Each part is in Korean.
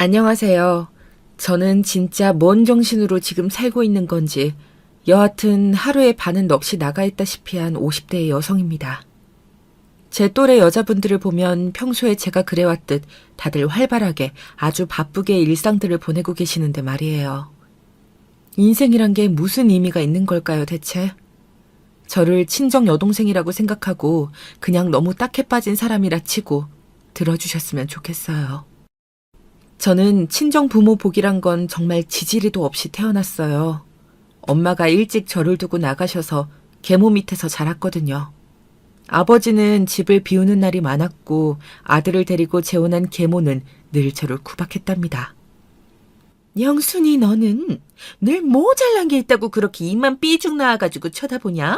안녕하세요. 저는 진짜 뭔 정신으로 지금 살고 있는 건지 여하튼 하루의 반은 넋이 나가 있다시피 한 50대의 여성입니다. 제 또래 여자분들을 보면 평소에 제가 그래왔듯 다들 활발하게 아주 바쁘게 일상들을 보내고 계시는데 말이에요. 인생이란 게 무슨 의미가 있는 걸까요, 대체? 저를 친정 여동생이라고 생각하고 그냥 너무 딱해 빠진 사람이라 치고 들어주셨으면 좋겠어요. 저는 친정 부모 복이란 건 정말 지지리도 없이 태어났어요. 엄마가 일찍 저를 두고 나가셔서 계모 밑에서 자랐거든요. 아버지는 집을 비우는 날이 많았고 아들을 데리고 재혼한 계모는 늘 저를 구박했답니다. 영순이 너는 늘 뭐 잘난 게 있다고 그렇게 입만 삐죽 나와가지고 쳐다보냐?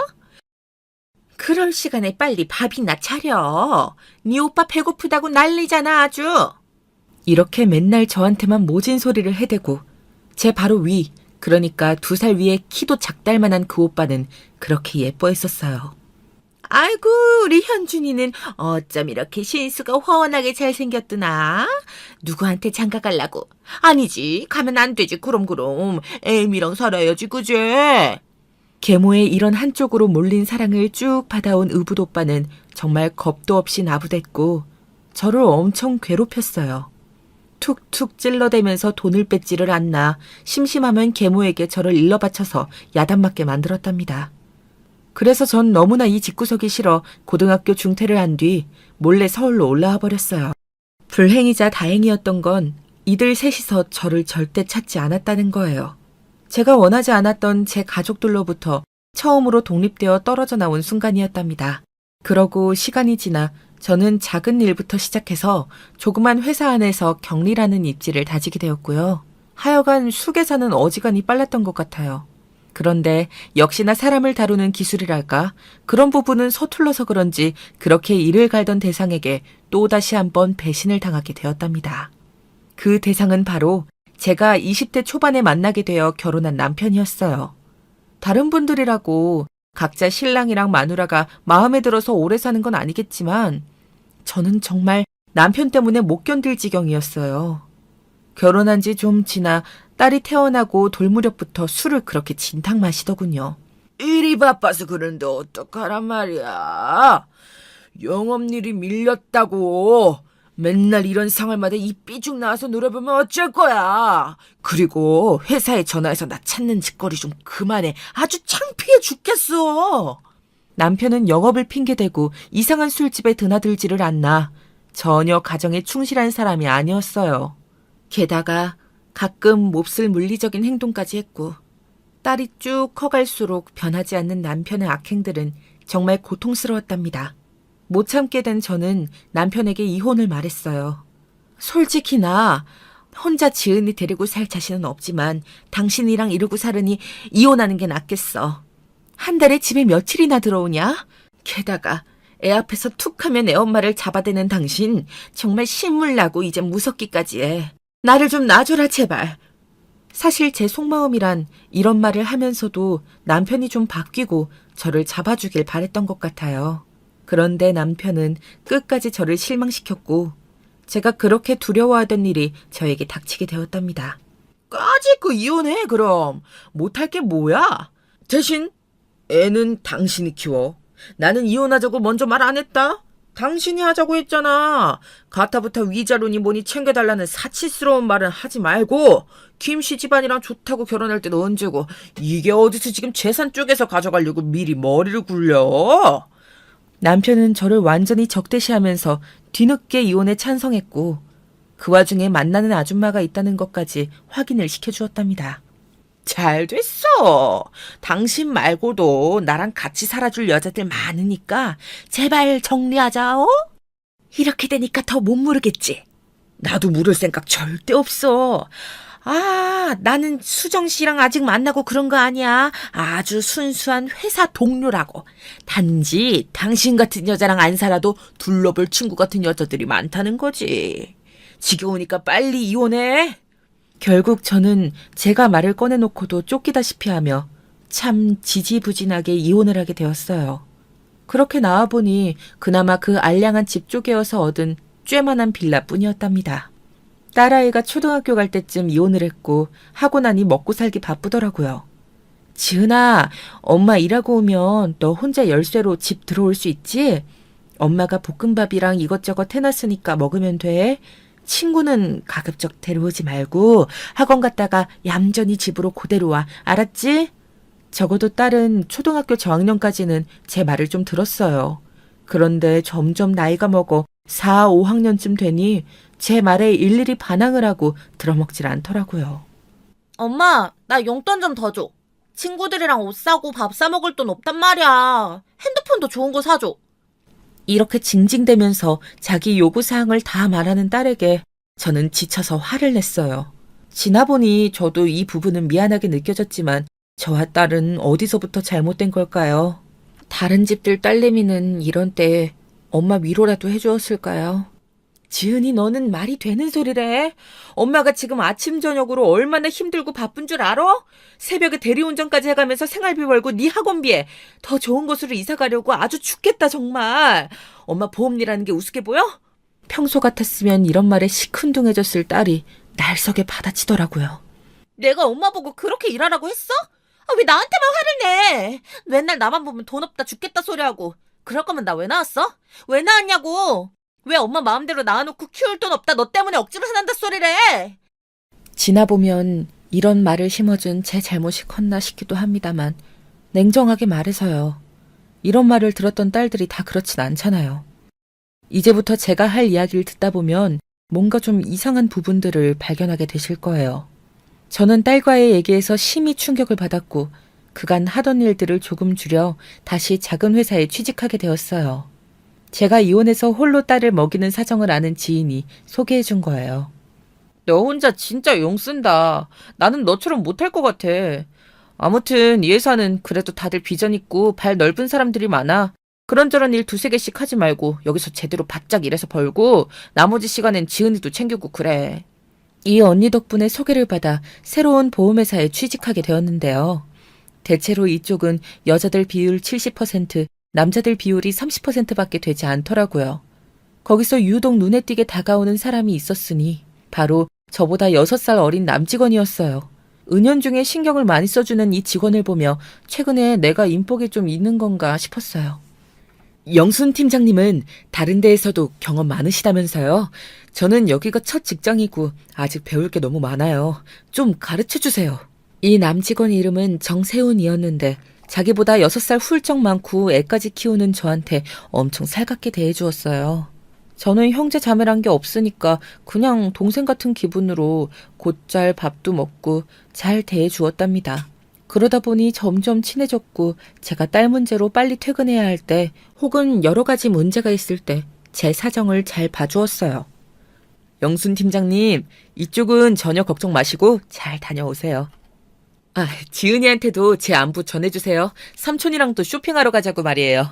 그럴 시간에 빨리 밥이나 차려. 네 오빠 배고프다고 난리잖아 아주. 이렇게 맨날 저한테만 모진 소리를 해대고 제 바로 위, 그러니까 2살 위에 키도 작달만한 그 오빠는 그렇게 예뻐했었어요. 아이고 우리 현준이는 어쩜 이렇게 신수가 훤하게 잘생겼드나? 누구한테 장가 갈라고? 아니지, 가면 안 되지. 그럼 애미랑 살아야지, 그제? 계모의 이런 한쪽으로 몰린 사랑을 쭉 받아온 의붓 오빠는 정말 겁도 없이 나부댔고 저를 엄청 괴롭혔어요. 툭툭 찔러대면서 돈을 뺏지를 않나 심심하면 계모에게 저를 일러 바쳐서 야단맞게 만들었답니다. 그래서 전 너무나 이 집구석이 싫어 고등학교 중퇴를 한 뒤 몰래 서울로 올라와 버렸어요. 불행이자 다행이었던 건 이들 셋이서 저를 절대 찾지 않았다는 거예요. 제가 원하지 않았던 제 가족들로부터 처음으로 독립되어 떨어져 나온 순간이었답니다. 그러고 시간이 지나 저는 작은 일부터 시작해서 조그만 회사 안에서 격리라는 입지를 다지게 되었고요. 하여간 숙에서는 어지간히 빨랐던 것 같아요. 그런데 역시나 사람을 다루는 기술이랄까? 그런 부분은 서툴러서 그런지 그렇게 일을 갈던 대상에게 또다시 한번 배신을 당하게 되었답니다. 그 대상은 바로 제가 20대 초반에 만나게 되어 결혼한 남편이었어요. 다른 분들이라고 각자 신랑이랑 마누라가 마음에 들어서 오래 사는 건 아니겠지만 저는 정말 남편 때문에 못 견딜 지경이었어요. 결혼한 지 좀 지나 딸이 태어나고 돌 무렵부터 술을 그렇게 진탕 마시더군요. 일이 바빠서 그런데 어떡하란 말이야. 영업일이 밀렸다고. 맨날 이런 상황마다 이 삐죽 나와서 노려보면 어쩔 거야. 그리고 회사에 전화해서 나 찾는 짓거리 좀 그만해. 아주 창피해 죽겠어. 남편은 영업을 핑계대고 이상한 술집에 드나들지를 않나 전혀 가정에 충실한 사람이 아니었어요. 게다가 가끔 몹쓸 물리적인 행동까지 했고 딸이 쭉 커갈수록 변하지 않는 남편의 악행들은 정말 고통스러웠답니다. 못 참게 된 저는 남편에게 이혼을 말했어요. 솔직히 나 혼자 지은이 데리고 살 자신은 없지만 당신이랑 이러고 살으니 이혼하는 게 낫겠어. 한 달에 집에 며칠이나 들어오냐? 게다가 애 앞에서 툭 하면 애 엄마를 잡아대는 당신 정말 신물나고 이제 무섭기까지 해. 나를 좀 놔줘라 제발. 사실 제 속마음이란 이런 말을 하면서도 남편이 좀 바뀌고 저를 잡아주길 바랬던 것 같아요. 그런데 남편은 끝까지 저를 실망시켰고 제가 그렇게 두려워하던 일이 저에게 닥치게 되었답니다. 까짓거 이혼해 그럼. 못할 게 뭐야? 대신 애는 당신이 키워. 나는 이혼하자고 먼저 말 안 했다. 당신이 하자고 했잖아. 가타부터 위자료니 뭐니 챙겨달라는 사치스러운 말은 하지 말고 김씨 집안이랑 좋다고 결혼할 때는 언제고 이게 어디서 지금 재산 쪽에서 가져가려고 미리 머리를 굴려. 남편은 저를 완전히 적대시하면서 뒤늦게 이혼에 찬성했고 그 와중에 만나는 아줌마가 있다는 것까지 확인을 시켜주었답니다. 잘 됐어. 당신 말고도 나랑 같이 살아줄 여자들 많으니까 제발 정리하자. 이렇게 되니까 더 못 물으겠지. 나도 물을 생각 절대 없어. 나는 수정 씨랑 아직 만나고 그런 거 아니야. 아주 순수한 회사 동료라고. 단지 당신 같은 여자랑 안 살아도 둘러볼 친구 같은 여자들이 많다는 거지. 지겨우니까 빨리 이혼해. 결국 저는 제가 말을 꺼내놓고도 쫓기다시피 하며 참 지지부진하게 이혼을 하게 되었어요. 그렇게 나와보니 그나마 그 알량한 집 쪽에어서 얻은 쬐만한 빌라뿐이었답니다. 딸아이가 초등학교 갈 때쯤 이혼을 했고 하고 나니 먹고 살기 바쁘더라고요. 지은아, 엄마 일하고 오면 너 혼자 열쇠로 집 들어올 수 있지? 엄마가 볶음밥이랑 이것저것 해놨으니까 먹으면 돼. 친구는 가급적 데려오지 말고 학원 갔다가 얌전히 집으로 그대로 와. 알았지? 적어도 딸은 초등학교 저학년까지는 제 말을 좀 들었어요. 그런데 점점 나이가 먹어 4, 5학년쯤 되니 제 말에 일일이 반항을 하고 들어먹질 않더라고요. 엄마, 나 용돈 좀 더 줘. 친구들이랑 옷 사고 밥 사 먹을 돈 없단 말이야. 핸드폰도 좋은 거 사줘. 이렇게 징징대면서 자기 요구사항을 다 말하는 딸에게 저는 지쳐서 화를 냈어요. 지나보니 저도 이 부분은 미안하게 느껴졌지만 저와 딸은 어디서부터 잘못된 걸까요? 다른 집들 딸내미는 이런 때에 엄마 위로라도 해주었을까요? 지은이 너는 말이 되는 소리래? 엄마가 지금 아침 저녁으로 얼마나 힘들고 바쁜 줄 알아? 새벽에 대리운전까지 해가면서 생활비 벌고 네 학원비에 더 좋은 곳으로 이사 가려고 아주 죽겠다 정말. 엄마 보험이라는 게 우습게 보여? 평소 같았으면 이런 말에 시큰둥해졌을 딸이 날석에 받아치더라고요. 내가 엄마 보고 그렇게 일하라고 했어? 왜 나한테만 화를 내? 맨날 나만 보면 돈 없다 죽겠다 소리하고. 그럴 거면 나 왜 나왔어? 왜 나왔냐고? 왜 엄마 마음대로 낳아놓고 키울 돈 없다 너 때문에 억지로 사난다 소리래? 지나보면 이런 말을 심어준 제 잘못이 컸나 싶기도 합니다만 냉정하게 말해서요. 이런 말을 들었던 딸들이 다 그렇진 않잖아요. 이제부터 제가 할 이야기를 듣다 보면 뭔가 좀 이상한 부분들을 발견하게 되실 거예요. 저는 딸과의 얘기에서 심히 충격을 받았고 그간 하던 일들을 조금 줄여 다시 작은 회사에 취직하게 되었어요. 제가 이혼해서 홀로 딸을 먹이는 사정을 아는 지인이 소개해 준 거예요. 너 혼자 진짜 용 쓴다. 나는 너처럼 못할 것 같아. 아무튼 이 회사는 그래도 다들 비전 있고 발 넓은 사람들이 많아. 그런저런 일 두세 개씩 하지 말고 여기서 제대로 바짝 일해서 벌고 나머지 시간엔 지은이도 챙기고 그래. 이 언니 덕분에 소개를 받아 새로운 보험회사에 취직하게 되었는데요. 대체로 이쪽은 여자들 비율 70%, 남자들 비율이 30%밖에 되지 않더라고요. 거기서 유독 눈에 띄게 다가오는 사람이 있었으니 바로 저보다 6살 어린 남직원이었어요. 은연중에 신경을 많이 써주는 이 직원을 보며 최근에 내가 인복이 좀 있는 건가 싶었어요. 영순 팀장님은 다른 데에서도 경험 많으시다면서요? 저는 여기가 첫 직장이고 아직 배울 게 너무 많아요. 좀 가르쳐주세요. 이 남직원 이름은 정세훈이었는데 자기보다 6살 훌쩍 많고 애까지 키우는 저한테 엄청 살갑게 대해주었어요. 저는 형제 자매란 게 없으니까 그냥 동생 같은 기분으로 곧잘 밥도 먹고 잘 대해주었답니다. 그러다 보니 점점 친해졌고 제가 딸 문제로 빨리 퇴근해야 할 때 혹은 여러 가지 문제가 있을 때 제 사정을 잘 봐주었어요. 영순 팀장님, 이쪽은 전혀 걱정 마시고 잘 다녀오세요. 아, 지은이한테도 제 안부 전해주세요. 삼촌이랑 또 쇼핑하러 가자고 말이에요.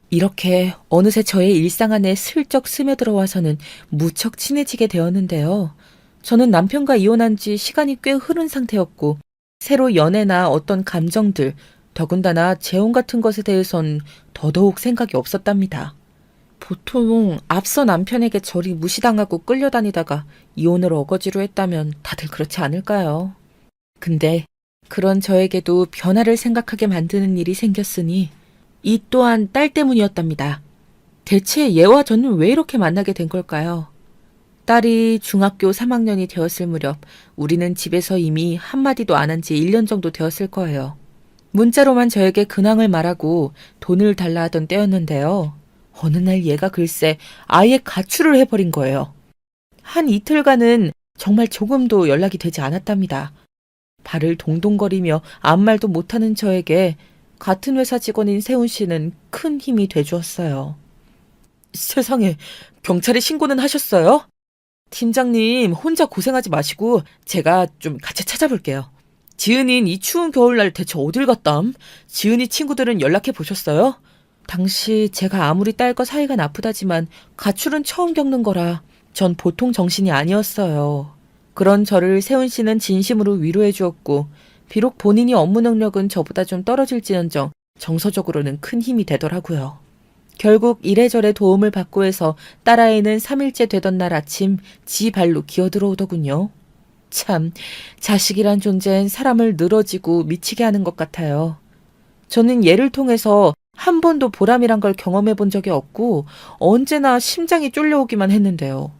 이렇게 어느새 저의 일상 안에 슬쩍 스며들어와서는 무척 친해지게 되었는데요. 저는 남편과 이혼한 지 시간이 꽤 흐른 상태였고 새로 연애나 어떤 감정들, 더군다나 재혼 같은 것에 대해선 더더욱 생각이 없었답니다. 보통 앞서 남편에게 저리 무시당하고 끌려다니다가 이혼을 어거지로 했다면 다들 그렇지 않을까요? 근데 그런 저에게도 변화를 생각하게 만드는 일이 생겼으니 이 또한 딸 때문이었답니다. 대체 얘와 저는 왜 이렇게 만나게 된 걸까요? 딸이 중학교 3학년이 되었을 무렵 우리는 집에서 이미 한마디도 안 한 지 1년 정도 되었을 거예요. 문자로만 저에게 근황을 말하고 돈을 달라 하던 때였는데요. 어느 날 얘가 글쎄 아예 가출을 해버린 거예요. 한 이틀간은 정말 조금도 연락이 되지 않았답니다. 발을 동동거리며 아무 말도 못하는 저에게 같은 회사 직원인 세훈 씨는 큰 힘이 돼주었어요. 세상에, 경찰에 신고는 하셨어요? 팀장님, 혼자 고생하지 마시고 제가 좀 같이 찾아볼게요. 지은이는 이 추운 겨울날 대체 어딜 갔담? 지은이 친구들은 연락해 보셨어요? 당시 제가 아무리 딸과 사이가 나쁘다지만 가출은 처음 겪는 거라 전 보통 정신이 아니었어요. 그런 저를 세훈 씨는 진심으로 위로해 주었고 비록 본인이 업무 능력은 저보다 좀 떨어질지언정 정서적으로는 큰 힘이 되더라고요. 결국 이래저래 도움을 받고 해서 딸아이는 3일째 되던 날 아침 지 발로 기어들어오더군요. 참, 자식이란 존재는 사람을 늘어지고 미치게 하는 것 같아요. 저는 얘를 통해서 한 번도 보람이란 걸 경험해 본 적이 없고 언제나 심장이 쫄려오기만 했는데요.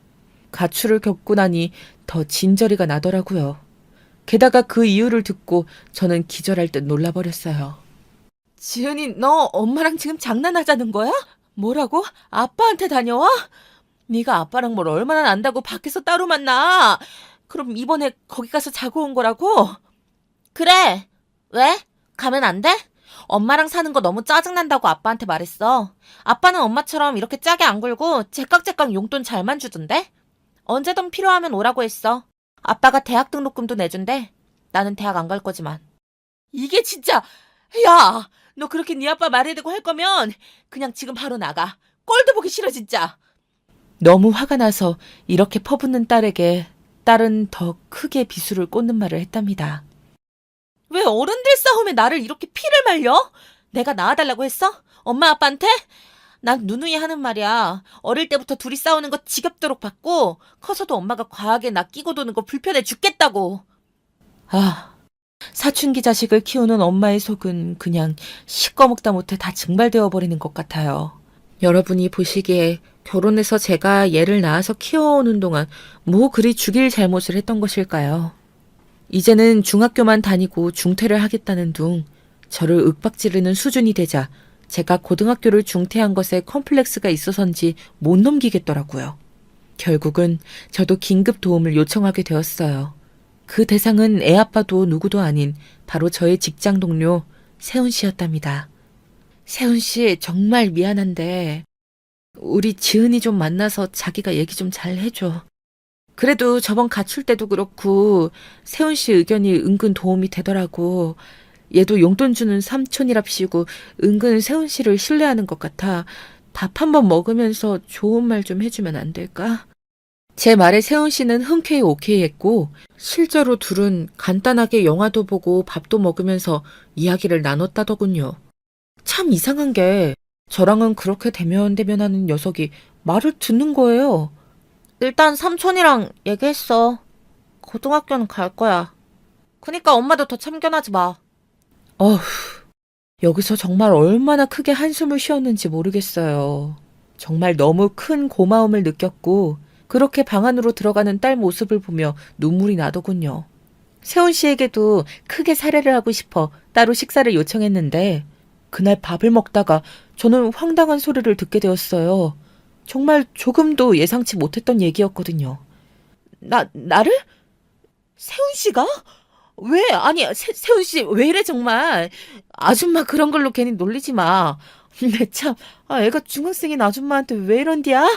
가출을 겪고 나니 더 진저리가 나더라고요. 게다가 그 이유를 듣고 저는 기절할 듯 놀라버렸어요. 지은이, 너 엄마랑 지금 장난하자는 거야? 뭐라고? 아빠한테 다녀와? 네가 아빠랑 뭘 얼마나 난다고 밖에서 따로 만나? 그럼 이번에 거기 가서 자고 온 거라고? 그래. 왜? 가면 안 돼? 엄마랑 사는 거 너무 짜증난다고 아빠한테 말했어. 아빠는 엄마처럼 이렇게 짜게 안 굴고 제깍제깍 용돈 잘만 주던데? 언제든 필요하면 오라고 했어. 아빠가 대학 등록금도 내준대. 나는 대학 안 갈 거지만. 이게 진짜, 야, 너 그렇게 네 아빠 말에 대고 할 거면 그냥 지금 바로 나가. 꼴도 보기 싫어 진짜. 너무 화가 나서 이렇게 퍼붓는 딸에게 딸은 더 크게 비수를 꽂는 말을 했답니다. 왜 어른들 싸움에 나를 이렇게 피를 말려? 내가 낳아달라고 했어? 엄마 아빠한테? 난 누누이 하는 말이야. 어릴 때부터 둘이 싸우는 거 지겹도록 봤고 커서도 엄마가 과하게 나 끼고 도는 거 불편해 죽겠다고. 아, 사춘기 자식을 키우는 엄마의 속은 그냥 시꺼먹다 못해 다 증발되어 버리는 것 같아요. 여러분이 보시기에 결혼해서 제가 얘를 낳아서 키워오는 동안 뭐 그리 죽일 잘못을 했던 것일까요? 이제는 중학교만 다니고 중퇴를 하겠다는 둥 저를 윽박지르는 수준이 되자 제가 고등학교를 중퇴한 것에 컴플렉스가 있어서인지 못 넘기겠더라고요. 결국은 저도 긴급 도움을 요청하게 되었어요. 그 대상은 애 아빠도 누구도 아닌 바로 저의 직장 동료 세훈 씨였답니다. 세훈 씨 정말 미안한데 우리 지은이 좀 만나서 자기가 얘기 좀 잘 해줘. 그래도 저번 가출 때도 그렇고 세훈 씨 의견이 은근 도움이 되더라고. 얘도 용돈 주는 삼촌이랍시고 은근 세훈 씨를 신뢰하는 것 같아. 밥 한 번 먹으면서 좋은 말 좀 해주면 안 될까? 제 말에 세훈 씨는 흔쾌히 오케이 했고 실제로 둘은 간단하게 영화도 보고 밥도 먹으면서 이야기를 나눴다더군요. 참 이상한 게 저랑은 그렇게 대면대면하는 녀석이 말을 듣는 거예요. 일단 삼촌이랑 얘기했어. 고등학교는 갈 거야. 그니까 엄마도 더 참견하지 마. 어휴, 여기서 정말 얼마나 크게 한숨을 쉬었는지 모르겠어요. 정말 너무 큰 고마움을 느꼈고 그렇게 방 안으로 들어가는 딸 모습을 보며 눈물이 나더군요. 세훈 씨에게도 크게 사례를 하고 싶어 따로 식사를 요청했는데 그날 밥을 먹다가 저는 황당한 소리를 듣게 되었어요. 정말 조금도 예상치 못했던 얘기였거든요. 나를? 세훈 씨가? 왜? 아니, 세훈 씨, 왜 이래, 정말? 아줌마 그런 걸로 괜히 놀리지 마. 내 참, 애가 중학생인 아줌마한테 왜 이런디야?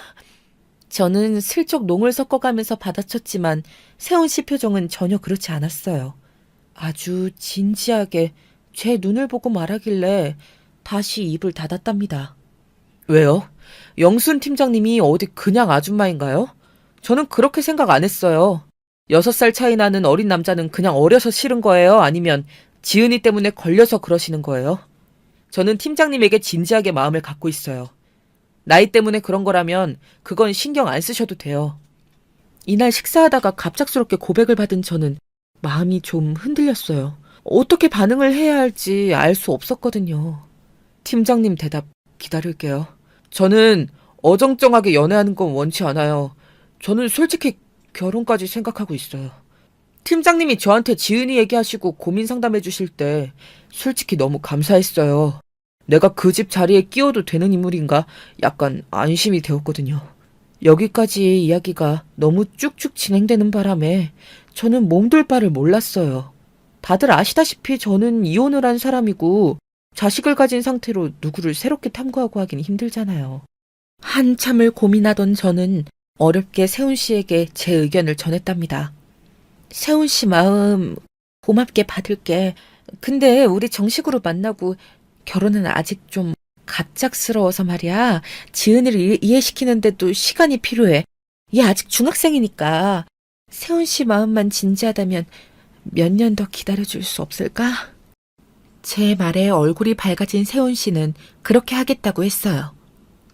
저는 슬쩍 농을 섞어가면서 받아쳤지만 세훈 씨 표정은 전혀 그렇지 않았어요. 아주 진지하게 제 눈을 보고 말하길래 다시 입을 닫았답니다. 왜요? 영순 팀장님이 어디 그냥 아줌마인가요? 저는 그렇게 생각 안 했어요. 6살 차이 나는 어린 남자는 그냥 어려서 싫은 거예요? 아니면 지은이 때문에 걸려서 그러시는 거예요? 저는 팀장님에게 진지하게 마음을 갖고 있어요. 나이 때문에 그런 거라면 그건 신경 안 쓰셔도 돼요. 이날 식사하다가 갑작스럽게 고백을 받은 저는 마음이 좀 흔들렸어요. 어떻게 반응을 해야 할지 알 수 없었거든요. 팀장님 대답 기다릴게요. 저는 어정쩡하게 연애하는 건 원치 않아요. 저는 솔직히 결혼까지 생각하고 있어요. 팀장님이 저한테 지은이 얘기하시고 고민 상담해 주실 때 솔직히 너무 감사했어요. 내가 그 집 자리에 끼워도 되는 인물인가 약간 안심이 되었거든요. 여기까지 이야기가 너무 쭉쭉 진행되는 바람에 저는 몸둘 바를 몰랐어요. 다들 아시다시피 저는 이혼을 한 사람이고 자식을 가진 상태로 누구를 새롭게 탐구하고 하긴 힘들잖아요. 한참을 고민하던 저는 어렵게 세훈 씨에게 제 의견을 전했답니다. 세훈 씨 마음 고맙게 받을게. 근데 우리 정식으로 만나고 결혼은 아직 좀 갑작스러워서 말이야. 지은이를 이해시키는데도 시간이 필요해. 얘 아직 중학생이니까. 세훈 씨 마음만 진지하다면 몇 년 더 기다려줄 수 없을까? 제 말에 얼굴이 밝아진 세훈 씨는 그렇게 하겠다고 했어요.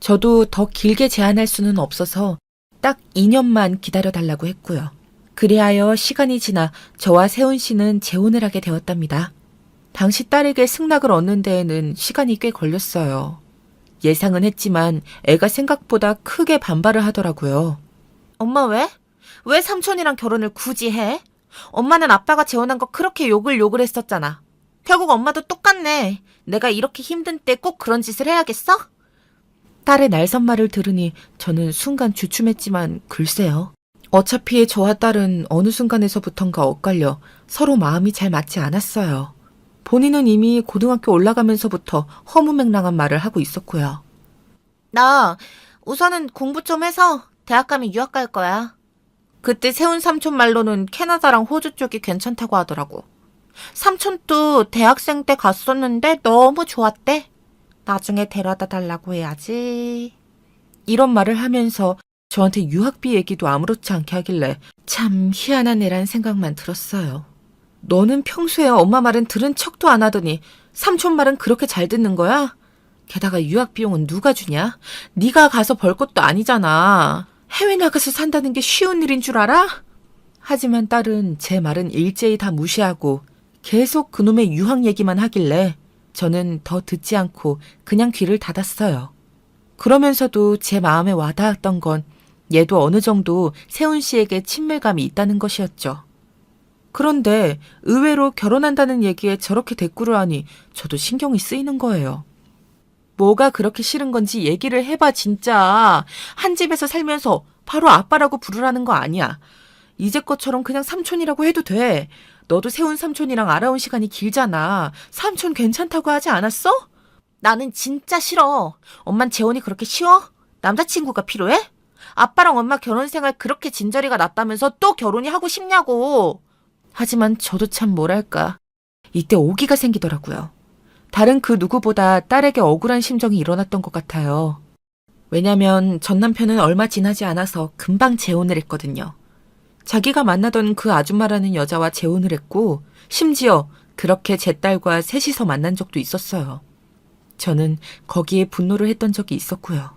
저도 더 길게 제한할 수는 없어서 딱 2년만 기다려달라고 했고요. 그리하여 시간이 지나 저와 세훈 씨는 재혼을 하게 되었답니다. 당시 딸에게 승낙을 얻는 데에는 시간이 꽤 걸렸어요. 예상은 했지만 애가 생각보다 크게 반발을 하더라고요. 엄마 왜? 왜 삼촌이랑 결혼을 굳이 해? 엄마는 아빠가 재혼한 거 그렇게 욕을 했었잖아. 결국 엄마도 똑같네. 내가 이렇게 힘든 때 꼭 그런 짓을 해야겠어? 딸의 날선말을 들으니 저는 순간 주춤했지만 글쎄요. 어차피 저와 딸은 어느 순간에서부턴가 엇갈려 서로 마음이 잘 맞지 않았어요. 본인은 이미 고등학교 올라가면서부터 허무맹랑한 말을 하고 있었고요. 나 우선은 공부 좀 해서 대학 가면 유학 갈 거야. 그때 세훈 삼촌 말로는 캐나다랑 호주 쪽이 괜찮다고 하더라고. 삼촌도 대학생 때 갔었는데 너무 좋았대. 나중에 데려다 달라고 해야지. 이런 말을 하면서 저한테 유학비 얘기도 아무렇지 않게 하길래 참 희한한 애란 생각만 들었어요. 너는 평소에 엄마 말은 들은 척도 안 하더니 삼촌 말은 그렇게 잘 듣는 거야? 게다가 유학 비용은 누가 주냐? 네가 가서 벌 것도 아니잖아. 해외 나가서 산다는 게 쉬운 일인 줄 알아? 하지만 딸은 제 말은 일제히 다 무시하고 계속 그놈의 유학 얘기만 하길래 저는 더 듣지 않고 그냥 귀를 닫았어요. 그러면서도 제 마음에 와닿았던 건 얘도 어느 정도 세훈 씨에게 친밀감이 있다는 것이었죠. 그런데 의외로 결혼한다는 얘기에 저렇게 대꾸를 하니 저도 신경이 쓰이는 거예요. 뭐가 그렇게 싫은 건지 얘기를 해봐 진짜. 한 집에서 살면서 바로 아빠라고 부르라는 거 아니야. 이제껏처럼 그냥 삼촌이라고 해도 돼. 너도 세훈 삼촌이랑 알아온 시간이 길잖아. 삼촌 괜찮다고 하지 않았어? 나는 진짜 싫어. 엄만 재혼이 그렇게 쉬워? 남자친구가 필요해? 아빠랑 엄마 결혼 생활 그렇게 진저리가 났다면서 또 결혼이 하고 싶냐고. 하지만 저도 참 뭐랄까. 이때 오기가 생기더라고요. 다른 그 누구보다 딸에게 억울한 심정이 일어났던 것 같아요. 왜냐면 전 남편은 얼마 지나지 않아서 금방 재혼을 했거든요. 자기가 만나던 그 아줌마라는 여자와 재혼을 했고 심지어 그렇게 제 딸과 셋이서 만난 적도 있었어요. 저는 거기에 분노를 했던 적이 있었고요.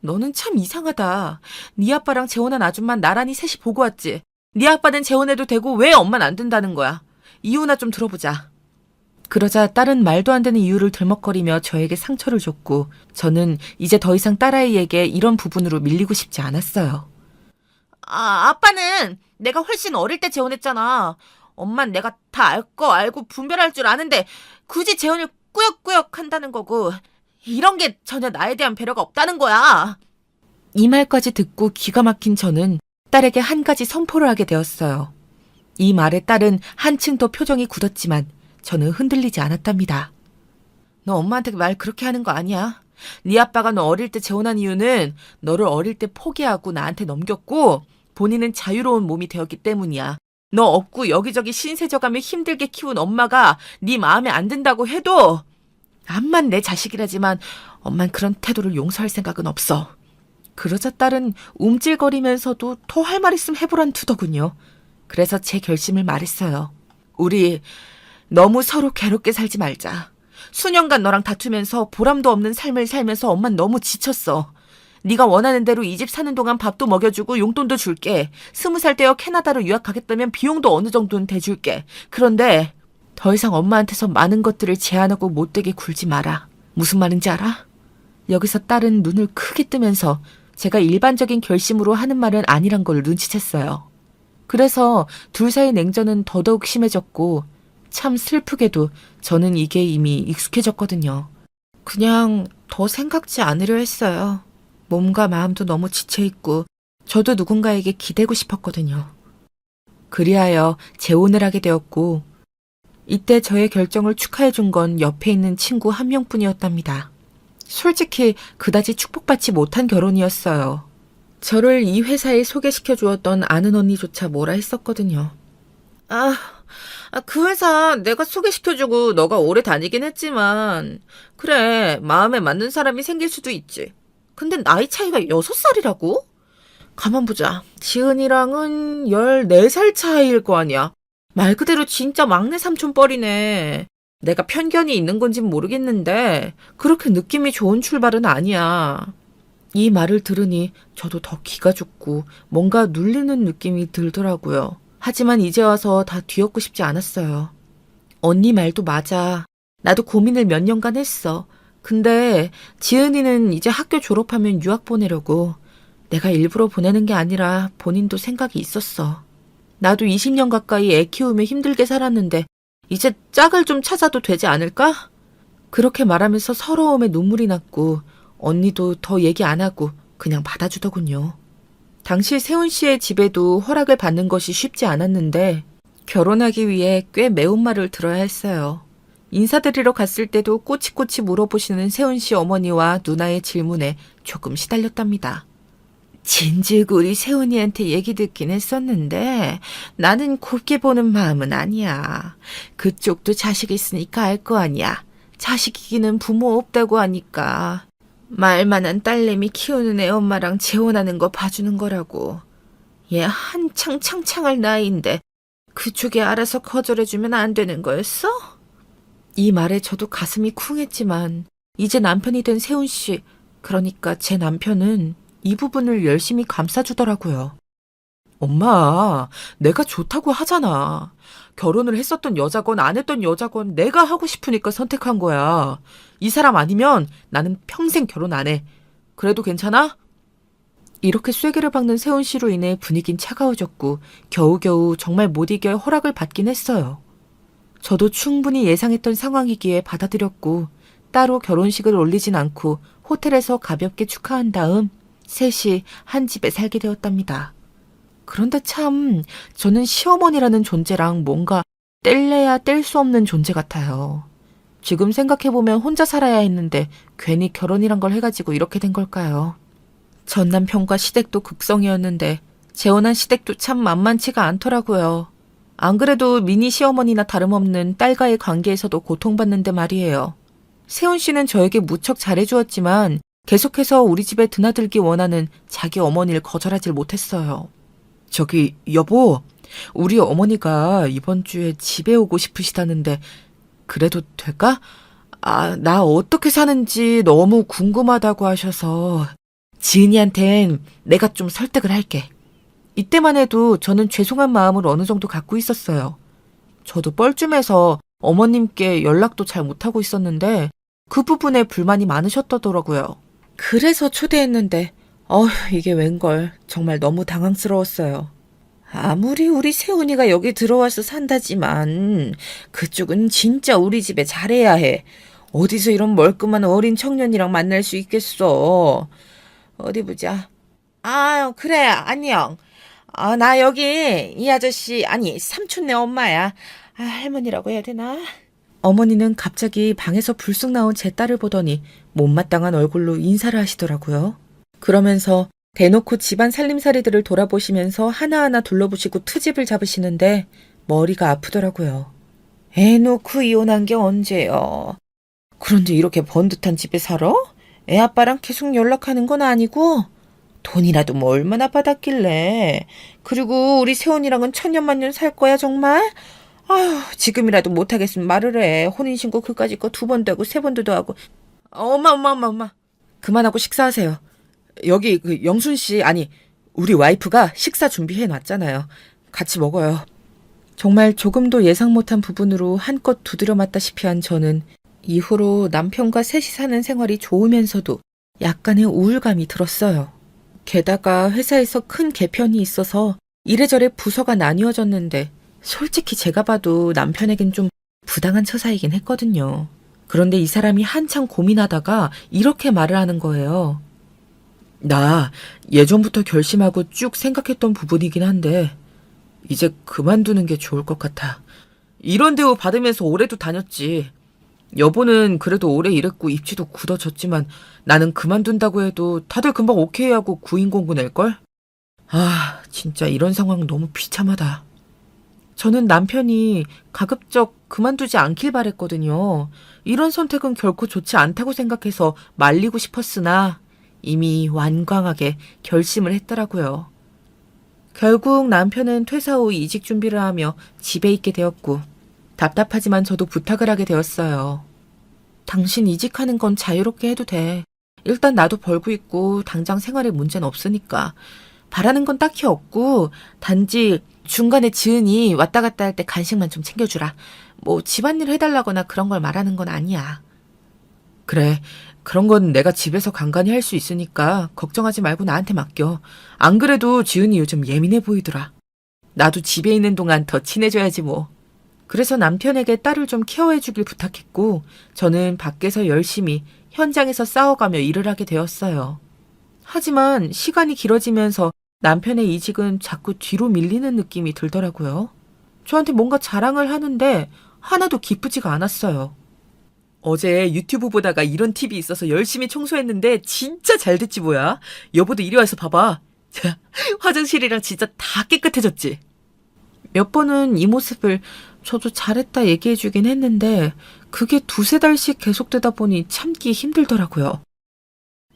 너는 참 이상하다. 네 아빠랑 재혼한 아줌마 나란히 셋이 보고 왔지. 네 아빠는 재혼해도 되고 왜 엄마는 안 된다는 거야. 이유나 좀 들어보자. 그러자 딸은 말도 안 되는 이유를 들먹거리며 저에게 상처를 줬고 저는 이제 더 이상 딸아이에게 이런 부분으로 밀리고 싶지 않았어요. 아빠는 내가 훨씬 어릴 때 재혼했잖아. 엄만 내가 다 알 거 알고 분별할 줄 아는데 굳이 재혼을 꾸역꾸역 한다는 거고 이런 게 전혀 나에 대한 배려가 없다는 거야. 이 말까지 듣고 기가 막힌 저는 딸에게 한 가지 선포를 하게 되었어요. 이 말에 딸은 한층 더 표정이 굳었지만 저는 흔들리지 않았답니다. 너 엄마한테 말 그렇게 하는 거 아니야. 네 아빠가 너 어릴 때 재혼한 이유는 너를 어릴 때 포기하고 나한테 넘겼고 본인은 자유로운 몸이 되었기 때문이야. 너 없고 여기저기 신세져가며 힘들게 키운 엄마가 네 마음에 안 든다고 해도 암만 내 자식이라지만 엄만 그런 태도를 용서할 생각은 없어. 그러자 딸은 움찔거리면서도 더 할 말 있으면 해보란 투더군요. 그래서 제 결심을 말했어요. 우리 너무 서로 괴롭게 살지 말자. 수년간 너랑 다투면서 보람도 없는 삶을 살면서 엄만 너무 지쳤어. 네가 원하는 대로 이 집 사는 동안 밥도 먹여주고 용돈도 줄게. 20살 되어 캐나다로 유학 가겠다면 비용도 어느 정도는 대줄게. 그런데 더 이상 엄마한테서 많은 것들을 제한하고 못되게 굴지 마라. 무슨 말인지 알아? 여기서 딸은 눈을 크게 뜨면서 제가 일반적인 결심으로 하는 말은 아니란 걸 눈치챘어요. 그래서 둘 사이 냉전은 더더욱 심해졌고 참 슬프게도 저는 이게 이미 익숙해졌거든요. 그냥 더 생각지 않으려 했어요. 몸과 마음도 너무 지쳐있고 저도 누군가에게 기대고 싶었거든요. 그리하여 재혼을 하게 되었고 이때 저의 결정을 축하해준 건 옆에 있는 친구 한 명뿐이었답니다. 솔직히 그다지 축복받지 못한 결혼이었어요. 저를 이 회사에 소개시켜 주었던 아는 언니조차 뭐라 했었거든요. 그 회사 내가 소개시켜주고 너가 오래 다니긴 했지만 그래 마음에 맞는 사람이 생길 수도 있지. 근데 나이 차이가 6살이라고? 가만 보자. 지은이랑은 14살 차이일 거 아니야. 말 그대로 진짜 막내 삼촌뻘이네. 내가 편견이 있는 건진 모르겠는데 그렇게 느낌이 좋은 출발은 아니야. 이 말을 들으니 저도 더 기가 죽고 뭔가 눌리는 느낌이 들더라고요. 하지만 이제 와서 다 뒤엎고 싶지 않았어요. 언니 말도 맞아. 나도 고민을 몇 년간 했어. 근데 지은이는 이제 학교 졸업하면 유학 보내려고. 내가 일부러 보내는 게 아니라 본인도 생각이 있었어. 나도 20년 가까이 애 키우며 힘들게 살았는데 이제 짝을 좀 찾아도 되지 않을까? 그렇게 말하면서 서러움에 눈물이 났고 언니도 더 얘기 안 하고 그냥 받아주더군요. 당시 세훈 씨의 집에도 허락을 받는 것이 쉽지 않았는데 결혼하기 위해 꽤 매운말을 들어야 했어요. 인사드리러 갔을 때도 꼬치꼬치 물어보시는 세훈 씨 어머니와 누나의 질문에 조금 시달렸답니다. 진즉 우리 세훈이한테 얘기 듣긴 했었는데 나는 곱게 보는 마음은 아니야. 그쪽도 자식 있으니까 알 거 아니야. 자식이기는 부모 없다고 하니까. 말만한 딸내미 키우는 애 엄마랑 재혼하는 거 봐주는 거라고. 얘 한창 창창할 나이인데 그쪽이 알아서 거절해주면 안 되는 거였어? 이 말에 저도 가슴이 쿵했지만 이제 남편이 된 세훈 씨, 그러니까 제 남편은 이 부분을 열심히 감싸주더라고요. 엄마, 내가 좋다고 하잖아. 결혼을 했었던 여자건 안 했던 여자건 내가 하고 싶으니까 선택한 거야. 이 사람 아니면 나는 평생 결혼 안 해. 그래도 괜찮아? 이렇게 쐐기를 박는 세훈 씨로 인해 분위긴 차가워졌고 겨우겨우 정말 못 이겨 허락을 받긴 했어요. 저도 충분히 예상했던 상황이기에 받아들였고 따로 결혼식을 올리진 않고 호텔에서 가볍게 축하한 다음 셋이 한 집에 살게 되었답니다. 그런데 참 저는 시어머니라는 존재랑 뭔가 뗄래야 뗄 수 없는 존재 같아요. 지금 생각해보면 혼자 살아야 했는데 괜히 결혼이란 걸 해가지고 이렇게 된 걸까요? 전 남편과 시댁도 극성이었는데 재혼한 시댁도 참 만만치가 않더라고요. 안 그래도 미니 시어머니나 다름없는 딸과의 관계에서도 고통받는데 말이에요. 세훈 씨는 저에게 무척 잘해주었지만 계속해서 우리 집에 드나들기 원하는 자기 어머니를 거절하질 못했어요. 저기 여보, 우리 어머니가 이번 주에 집에 오고 싶으시다는데 그래도 될까? 나 어떻게 사는지 너무 궁금하다고 하셔서 지은이한텐 내가 좀 설득을 할게. 이때만 해도 저는 죄송한 마음을 어느 정도 갖고 있었어요. 저도 뻘쭘해서 어머님께 연락도 잘 못하고 있었는데 그 부분에 불만이 많으셨더라고요. 그래서 초대했는데 이게 웬걸. 정말 너무 당황스러웠어요. 아무리 우리 세훈이가 여기 들어와서 산다지만 그쪽은 진짜 우리 집에 잘해야 해. 어디서 이런 멀끔한 어린 청년이랑 만날 수 있겠어. 어디 보자. 그래, 안녕. 나 여기 이 아저씨, 아니 삼촌네 엄마야. 할머니라고 해야 되나? 어머니는 갑자기 방에서 불쑥 나온 제 딸을 보더니 못마땅한 얼굴로 인사를 하시더라고요. 그러면서 대놓고 집안 살림살이들을 돌아보시면서 하나하나 둘러보시고 트집을 잡으시는데 머리가 아프더라고요. 애 놓고 이혼한 게 언제요? 그런데 이렇게 번듯한 집에 살아? 애 아빠랑 계속 연락하는 건 아니고? 돈이라도 뭐 얼마나 받았길래. 그리고 우리 세훈이랑은 천년만년 살 거야 정말? 지금이라도 못하겠으면 말을 해. 혼인신고 그까짓 거 2번도 하고 3번도 하고. 엄마. 그만하고 식사하세요. 여기 영순 씨, 아니 우리 와이프가 식사 준비해 놨잖아요. 같이 먹어요. 정말 조금도 예상 못한 부분으로 한껏 두드려 맞다시피 한 저는 이후로 남편과 셋이 사는 생활이 좋으면서도 약간의 우울감이 들었어요. 게다가 회사에서 큰 개편이 있어서 이래저래 부서가 나뉘어졌는데 솔직히 제가 봐도 남편에겐 좀 부당한 처사이긴 했거든요. 그런데 이 사람이 한참 고민하다가 이렇게 말을 하는 거예요. 나 예전부터 결심하고 쭉 생각했던 부분이긴 한데 이제 그만두는 게 좋을 것 같아. 이런 대우 받으면서 오래도 다녔지. 여보는 그래도 오래 일했고 입지도 굳어졌지만 나는 그만둔다고 해도 다들 금방 오케이하고 구인공고 낼걸? 진짜 이런 상황 너무 비참하다. 저는 남편이 가급적 그만두지 않길 바랬거든요. 이런 선택은 결코 좋지 않다고 생각해서 말리고 싶었으나 이미 완강하게 결심을 했더라고요. 결국 남편은 퇴사 후 이직 준비를 하며 집에 있게 되었고 답답하지만 저도 부탁을 하게 되었어요. 당신 이직하는 건 자유롭게 해도 돼. 일단 나도 벌고 있고 당장 생활에 문제는 없으니까 바라는 건 딱히 없고 단지 중간에 지은이 왔다 갔다 할 때 간식만 좀 챙겨주라. 뭐 집안일 해달라거나 그런 걸 말하는 건 아니야. 그래, 그런 건 내가 집에서 간간히 할 수 있으니까 걱정하지 말고 나한테 맡겨. 안 그래도 지은이 요즘 예민해 보이더라. 나도 집에 있는 동안 더 친해져야지 뭐. 그래서 남편에게 딸을 좀 케어해주길 부탁했고 저는 밖에서 열심히 현장에서 싸워가며 일을 하게 되었어요. 하지만 시간이 길어지면서 남편의 이직은 자꾸 뒤로 밀리는 느낌이 들더라고요. 저한테 뭔가 자랑을 하는데 하나도 기쁘지가 않았어요. 어제 유튜브 보다가 이런 팁이 있어서 열심히 청소했는데 진짜 잘 됐지 뭐야. 여보도 이리 와서 봐봐. 자, 화장실이랑 진짜 다 깨끗해졌지. 몇 번은 이 모습을 저도 잘했다 얘기해주긴 했는데 그게 두세 달씩 계속되다 보니 참기 힘들더라고요.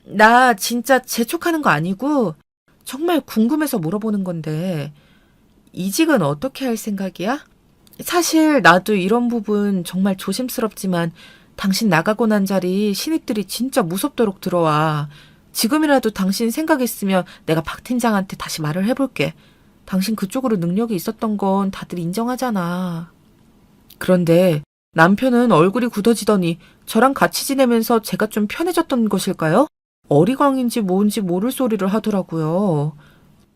나 진짜 재촉하는 거 아니고 정말 궁금해서 물어보는 건데 이직은 어떻게 할 생각이야? 사실 나도 이런 부분 정말 조심스럽지만 당신 나가고 난 자리 신입들이 진짜 무섭도록 들어와. 지금이라도 당신 생각했으면 내가 박 팀장한테 다시 말을 해볼게. 당신 그쪽으로 능력이 있었던 건 다들 인정하잖아. 그런데 남편은 얼굴이 굳어지더니 저랑 같이 지내면서 제가 좀 편해졌던 것일까요? 어리광인지 뭔지 모를 소리를 하더라고요.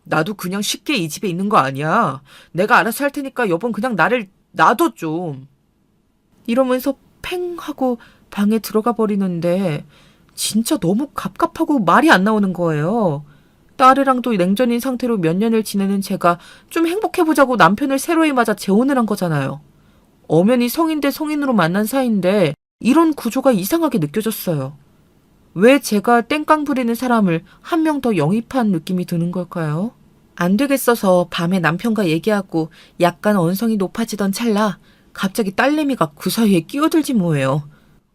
나도 그냥 쉽게 이 집에 있는 거 아니야. 내가 알아서 할 테니까 여보 그냥 나를 놔둬 좀. 이러면서 팽 하고 방에 들어가 버리는데 진짜 너무 갑갑하고 말이 안 나오는 거예요. 딸이랑도 냉전인 상태로 몇 년을 지내는 제가 좀 행복해보자고 남편을 새로이 맞아 재혼을 한 거잖아요. 엄연히 성인 대 성인으로 만난 사이인데 이런 구조가 이상하게 느껴졌어요. 왜 제가 땡깡 부리는 사람을 한 명 더 영입한 느낌이 드는 걸까요? 안 되겠어서 밤에 남편과 얘기하고 약간 언성이 높아지던 찰나 갑자기 딸내미가 그 사이에 끼어들지 뭐예요.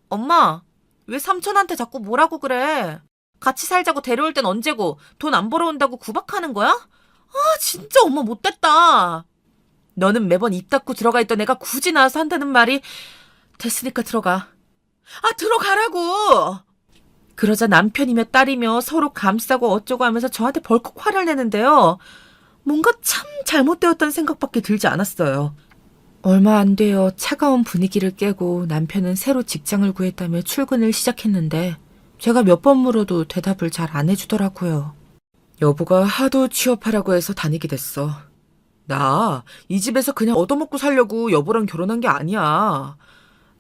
엄마, 왜 삼촌한테 자꾸 뭐라고 그래? 같이 살자고 데려올 땐 언제고 돈 안 벌어온다고 구박하는 거야? 아, 진짜 엄마 못됐다. 너는 매번 입 닫고 들어가 있던 애가 굳이 나와서 한다는 말이 됐으니까 들어가. 아, 들어가라고! 그러자 남편이며 딸이며 서로 감싸고 어쩌고 하면서 저한테 벌컥 화를 내는데요. 뭔가 참 잘못되었다는 생각밖에 들지 않았어요. 얼마 안 되어 차가운 분위기를 깨고 남편은 새로 직장을 구했다며 출근을 시작했는데 제가 몇 번 물어도 대답을 잘 안 해주더라고요. 여보가 하도 취업하라고 해서 다니게 됐어. 나 이 집에서 그냥 얻어먹고 살려고 여보랑 결혼한 게 아니야.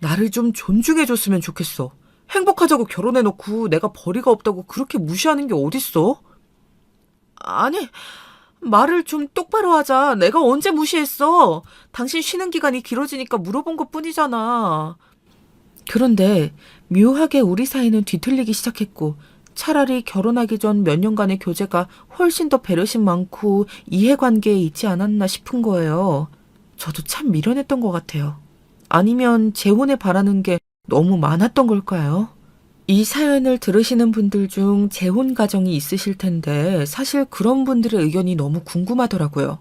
나를 좀 존중해줬으면 좋겠어. 행복하자고 결혼해놓고 내가 벌이가 없다고 그렇게 무시하는 게 어딨어? 아니, 말을 좀 똑바로 하자. 내가 언제 무시했어? 당신 쉬는 기간이 길어지니까 물어본 것뿐이잖아. 그런데 묘하게 우리 사이는 뒤틀리기 시작했고 차라리 결혼하기 전 몇 년간의 교제가 훨씬 더 배려심 많고 이해관계에 있지 않았나 싶은 거예요. 저도 참 미련했던 것 같아요. 아니면 재혼에 바라는 게 너무 많았던 걸까요? 이 사연을 들으시는 분들 중 재혼 가정이 있으실 텐데 사실 그런 분들의 의견이 너무 궁금하더라고요.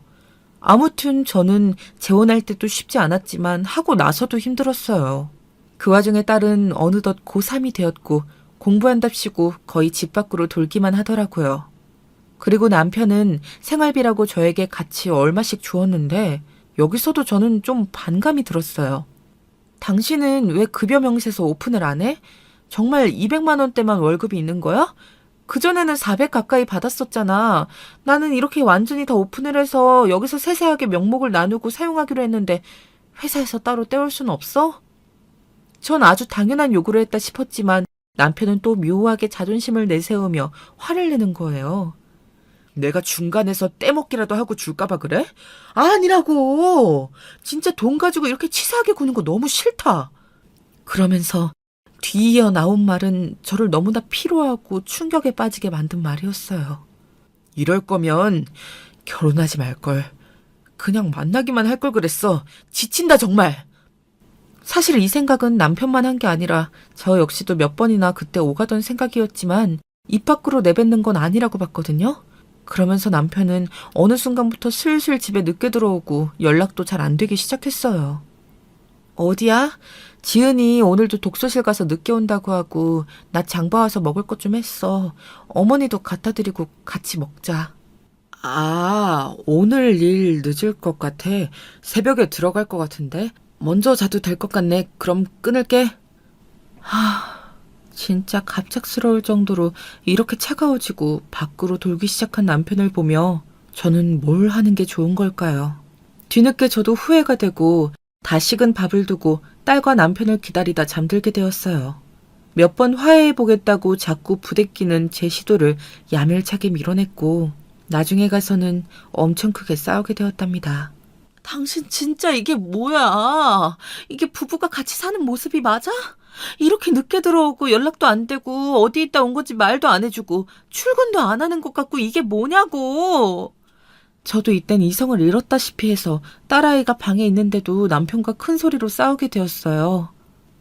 아무튼 저는 재혼할 때도 쉽지 않았지만 하고 나서도 힘들었어요. 그 와중에 딸은 어느덧 고3이 되었고 공부한답시고 거의 집 밖으로 돌기만 하더라고요. 그리고 남편은 생활비라고 저에게 같이 얼마씩 주었는데 여기서도 저는 좀 반감이 들었어요. 당신은 왜 급여 명세서 오픈을 안 해? 정말 200만 원대만 월급이 있는 거야? 그전에는 400 가까이 받았었잖아. 나는 이렇게 완전히 다 오픈을 해서 여기서 세세하게 명목을 나누고 사용하기로 했는데 회사에서 따로 떼올 수는 없어? 전 아주 당연한 요구를 했다 싶었지만 남편은 또 묘하게 자존심을 내세우며 화를 내는 거예요. 내가 중간에서 떼먹기라도 하고 줄까봐 그래? 아니라고. 진짜 돈 가지고 이렇게 치사하게 구는 거 너무 싫다. 그러면서 뒤이어 나온 말은 저를 너무나 피로하고 충격에 빠지게 만든 말이었어요. 이럴 거면 결혼하지 말걸. 그냥 만나기만 할 걸 그랬어. 지친다 정말. 사실 이 생각은 남편만 한 게 아니라 저 역시도 몇 번이나 그때 오가던 생각이었지만 입 밖으로 내뱉는 건 아니라고 봤거든요. 그러면서 남편은 어느 순간부터 슬슬 집에 늦게 들어오고 연락도 잘 안 되기 시작했어요. 어디야? 지은이 오늘도 독서실 가서 늦게 온다고 하고 나 장 봐와서 먹을 것 좀 했어. 어머니도 갖다 드리고 같이 먹자. 아, 오늘 일 늦을 것 같아. 새벽에 들어갈 것 같은데. 먼저 자도 될 것 같네. 그럼 끊을게. 진짜 갑작스러울 정도로 이렇게 차가워지고 밖으로 돌기 시작한 남편을 보며 저는 뭘 하는 게 좋은 걸까요? 뒤늦게 저도 후회가 되고 다 식은 밥을 두고 딸과 남편을 기다리다 잠들게 되었어요. 몇 번 화해해보겠다고 자꾸 부대끼는 제 시도를 야멸차게 밀어냈고 나중에 가서는 엄청 크게 싸우게 되었답니다. 당신 진짜 이게 뭐야? 이게 부부가 같이 사는 모습이 맞아? 이렇게 늦게 들어오고 연락도 안 되고 어디 있다 온 건지 말도 안 해주고 출근도 안 하는 것 같고 이게 뭐냐고. 저도 이땐 이성을 잃었다시피 해서 딸아이가 방에 있는데도 남편과 큰 소리로 싸우게 되었어요.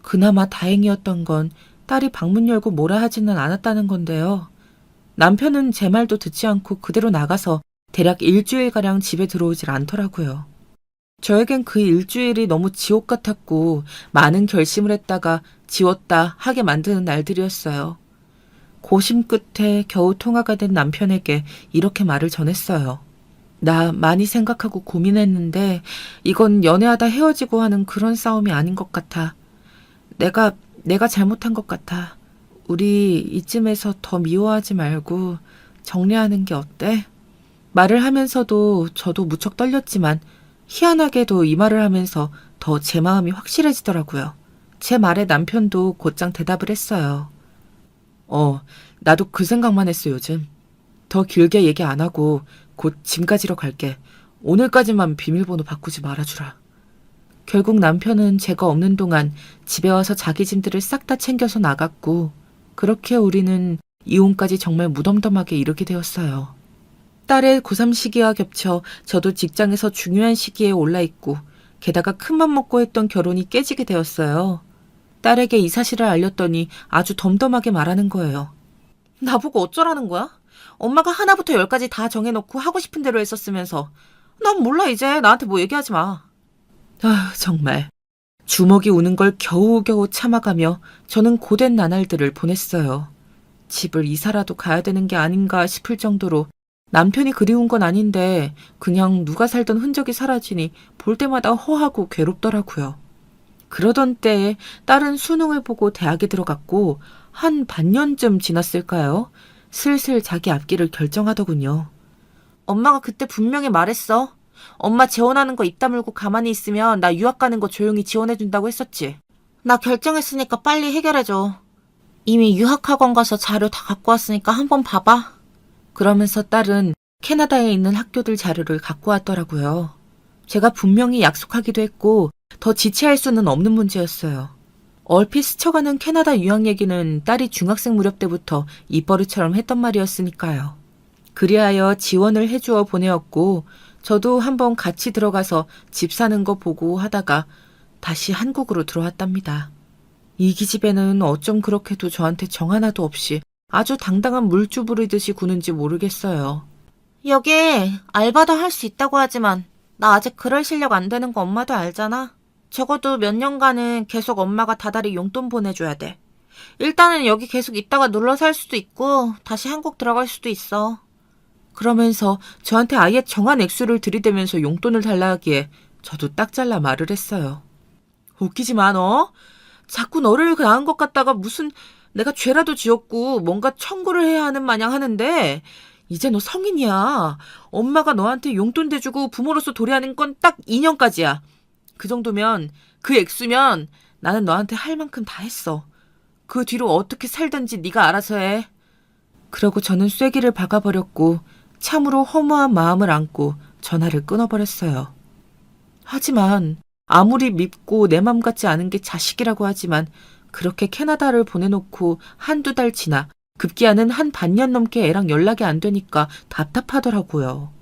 그나마 다행이었던 건 딸이 방문 열고 뭐라 하지는 않았다는 건데요. 남편은 제 말도 듣지 않고 그대로 나가서 대략 일주일가량 집에 들어오질 않더라고요. 저에겐 그 일주일이 너무 지옥 같았고 많은 결심을 했다가 지웠다 하게 만드는 날들이었어요. 고심 끝에 겨우 통화가 된 남편에게 이렇게 말을 전했어요. 나 많이 생각하고 고민했는데 이건 연애하다 헤어지고 하는 그런 싸움이 아닌 것 같아. 내가 잘못한 것 같아. 우리 이쯤에서 더 미워하지 말고 정리하는 게 어때? 말을 하면서도 저도 무척 떨렸지만 희한하게도 이 말을 하면서 더 제 마음이 확실해지더라고요. 제 말에 남편도 곧장 대답을 했어요. 나도 그 생각만 했어, 요즘. 더 길게 얘기 안 하고 곧 짐 가지러 갈게. 오늘까지만 비밀번호 바꾸지 말아주라. 결국 남편은 제가 없는 동안 집에 와서 자기 짐들을 싹 다 챙겨서 나갔고 그렇게 우리는 이혼까지 정말 무덤덤하게 이르게 되었어요. 딸의 고3 시기와 겹쳐 저도 직장에서 중요한 시기에 올라있고 게다가 큰맘 먹고 했던 결혼이 깨지게 되었어요. 딸에게 이 사실을 알렸더니 아주 덤덤하게 말하는 거예요. 나보고 어쩌라는 거야? 엄마가 하나부터 열까지 다 정해놓고 하고 싶은 대로 했었으면서 난 몰라 이제 나한테 뭐 얘기하지 마. 정말 주먹이 우는 걸 겨우겨우 참아가며 저는 고된 나날들을 보냈어요. 집을 이사라도 가야 되는 게 아닌가 싶을 정도로 남편이 그리운 건 아닌데 그냥 누가 살던 흔적이 사라지니 볼 때마다 허하고 괴롭더라고요. 그러던 때에 딸은 수능을 보고 대학에 들어갔고 한 반년쯤 지났을까요? 슬슬 자기 앞길을 결정하더군요. 엄마가 그때 분명히 말했어. 엄마 재혼하는 거 입 다물고 가만히 있으면 나 유학 가는 거 조용히 지원해준다고 했었지. 나 결정했으니까 빨리 해결해줘. 이미 유학학원 가서 자료 다 갖고 왔으니까 한번 봐봐. 그러면서 딸은 캐나다에 있는 학교들 자료를 갖고 왔더라고요. 제가 분명히 약속하기도 했고 더 지체할 수는 없는 문제였어요. 얼핏 스쳐가는 캐나다 유학 얘기는 딸이 중학생 무렵 때부터 입버릇처럼 했던 말이었으니까요. 그리하여 지원을 해주어 보내었고 저도 한번 같이 들어가서 집 사는 거 보고 하다가 다시 한국으로 들어왔답니다. 이 기집애는 어쩜 그렇게도 저한테 정 하나도 없이 아주 당당한 물주 부리듯이 구는지 모르겠어요. 여기 알바도 할 수 있다고 하지만 나 아직 그럴 실력 안 되는 거 엄마도 알잖아. 적어도 몇 년간은 계속 엄마가 다달이 용돈 보내줘야 돼. 일단은 여기 계속 있다가 눌러 살 수도 있고 다시 한국 들어갈 수도 있어. 그러면서 저한테 아예 정한 액수를 들이대면서 용돈을 달라 하기에 저도 딱 잘라 말을 했어요. 웃기지 마, 너. 자꾸 너를 낳은 것 같다가 무슨 내가 죄라도 지었고 뭔가 청구를 해야 하는 마냥 하는데 이제 너 성인이야. 엄마가 너한테 용돈 대주고 부모로서 도래하는 건 딱 2년까지야. 그 정도면 그 액수면 나는 너한테 할 만큼 다 했어. 그 뒤로 어떻게 살든지 네가 알아서 해. 그러고 저는 쐐기를 박아버렸고 참으로 허무한 마음을 안고 전화를 끊어버렸어요. 하지만 아무리 밉고 내 맘 같지 않은 게 자식이라고 하지만 그렇게 캐나다를 보내놓고 한두 달 지나 급기야는 한 반년 넘게 애랑 연락이 안 되니까 답답하더라고요.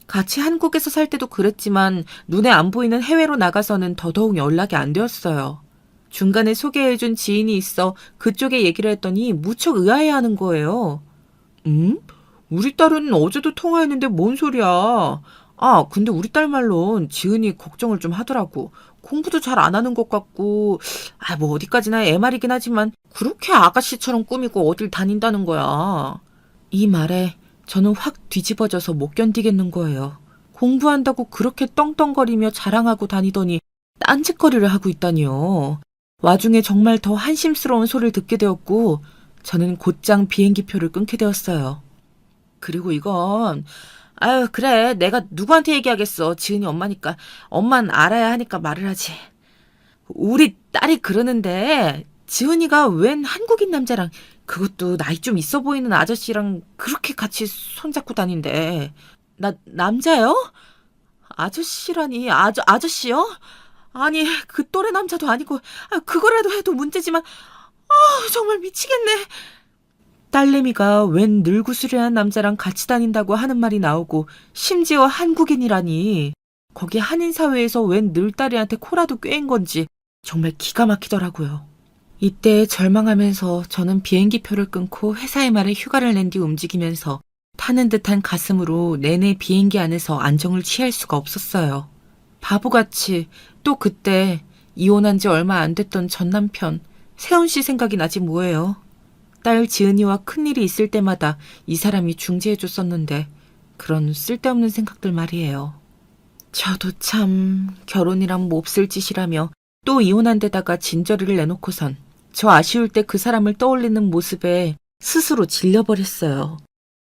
같이 한국에서 살 때도 그랬지만 눈에 안 보이는 해외로 나가서는 더더욱 연락이 안 되었어요. 중간에 소개해준 지인이 있어 그쪽에 얘기를 했더니 무척 의아해하는 거예요. 우리 딸은 어제도 통화했는데 뭔 소리야. 아, 근데 우리 딸 말론 지은이 걱정을 좀 하더라고. 공부도 잘 안 하는 것 같고, 뭐 어디까지나 애 말이긴 하지만 그렇게 아가씨처럼 꾸미고 어딜 다닌다는 거야. 이 말에 저는 확 뒤집어져서 못 견디겠는 거예요. 공부한다고 그렇게 떵떵거리며 자랑하고 다니더니 딴짓거리를 하고 있다니요. 와중에 정말 더 한심스러운 소리를 듣게 되었고 저는 곧장 비행기표를 끊게 되었어요. 그리고 이건 아유 그래 내가 누구한테 얘기하겠어. 지은이 엄마니까. 엄만 알아야 하니까 말을 하지. 우리 딸이 그러는데 지은이가 웬 한국인 남자랑 그것도 나이 좀 있어 보이는 아저씨랑 그렇게 같이 손잡고 다닌대. 남자요? 아저씨라니 아저씨요? 아니 그 또래 남자도 아니고 그거라도 해도 문제지만 정말 미치겠네. 딸내미가 웬 늙으스레한 남자랑 같이 다닌다고 하는 말이 나오고 심지어 한국인이라니. 거기 한인사회에서 웬 늙다리한테 코라도 꿰인 건지 정말 기가 막히더라고요. 이때 절망하면서 저는 비행기표를 끊고 회사의 말에 휴가를 낸 뒤 움직이면서 타는 듯한 가슴으로 내내 비행기 안에서 안정을 취할 수가 없었어요. 바보같이 또 그때 이혼한 지 얼마 안 됐던 전 남편 세훈 씨 생각이 나지 뭐예요. 딸 지은이와 큰일이 있을 때마다 이 사람이 중재해줬었는데 그런 쓸데없는 생각들 말이에요. 저도 참 결혼이란 몹쓸 짓이라며 또 이혼한 데다가 진저리를 내놓고선 저 아쉬울 때 그 사람을 떠올리는 모습에 스스로 질려버렸어요.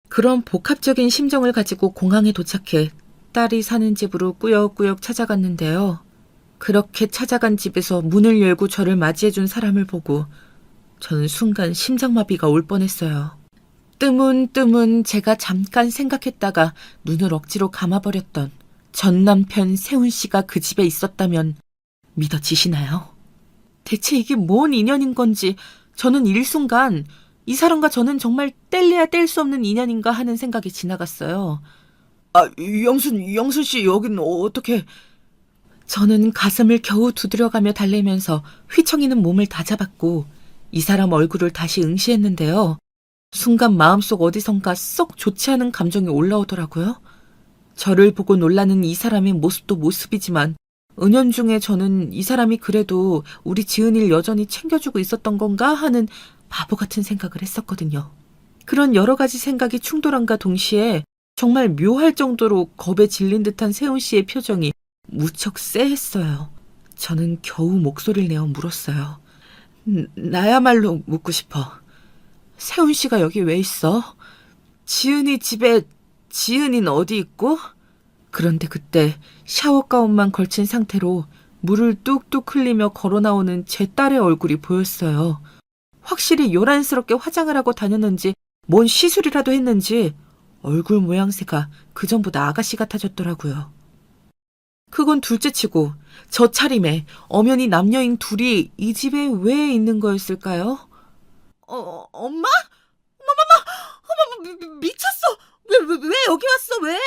그런 복합적인 심정을 가지고 공항에 도착해 딸이 사는 집으로 꾸역꾸역 찾아갔는데요. 그렇게 찾아간 집에서 문을 열고 저를 맞이해준 사람을 보고 저는 순간 심장마비가 올 뻔했어요. 뜨문뜨문 제가 잠깐 생각했다가 눈을 억지로 감아버렸던 전 남편 세훈 씨가 그 집에 있었다면 믿어지시나요? 대체 이게 뭔 인연인 건지 저는 일순간 이 사람과 저는 정말 뗄래야 뗄 수 없는 인연인가 하는 생각이 지나갔어요. 영순 씨 여긴 어떻게... 저는 가슴을 겨우 두드려가며 달래면서 휘청이는 몸을 다잡았고 이 사람 얼굴을 다시 응시했는데요. 순간 마음속 어디선가 썩 좋지 않은 감정이 올라오더라고요. 저를 보고 놀라는 이 사람의 모습도 모습이지만 은연중에 저는 이 사람이 그래도 우리 지은이를 여전히 챙겨주고 있었던 건가 하는 바보 같은 생각을 했었거든요. 그런 여러 가지 생각이 충돌함과 동시에 정말 묘할 정도로 겁에 질린 듯한 세훈 씨의 표정이 무척 쎄했어요. 저는 겨우 목소리를 내어 물었어요. 나야말로 묻고 싶어. 세훈 씨가 여기 왜 있어? 지은이 집에 지은이는 어디 있고? 그런데 그때 샤워 가운만 걸친 상태로 물을 뚝뚝 흘리며 걸어 나오는 제 딸의 얼굴이 보였어요. 확실히 요란스럽게 화장을 하고 다녔는지 뭔 시술이라도 했는지 얼굴 모양새가 그전보다 아가씨 같아졌더라고요. 그건 둘째치고 저 차림에 엄연히 남녀인 둘이 이 집에 왜 있는 거였을까요? 엄마? 어머, 미쳤어! 왜 여기 왔어, 왜?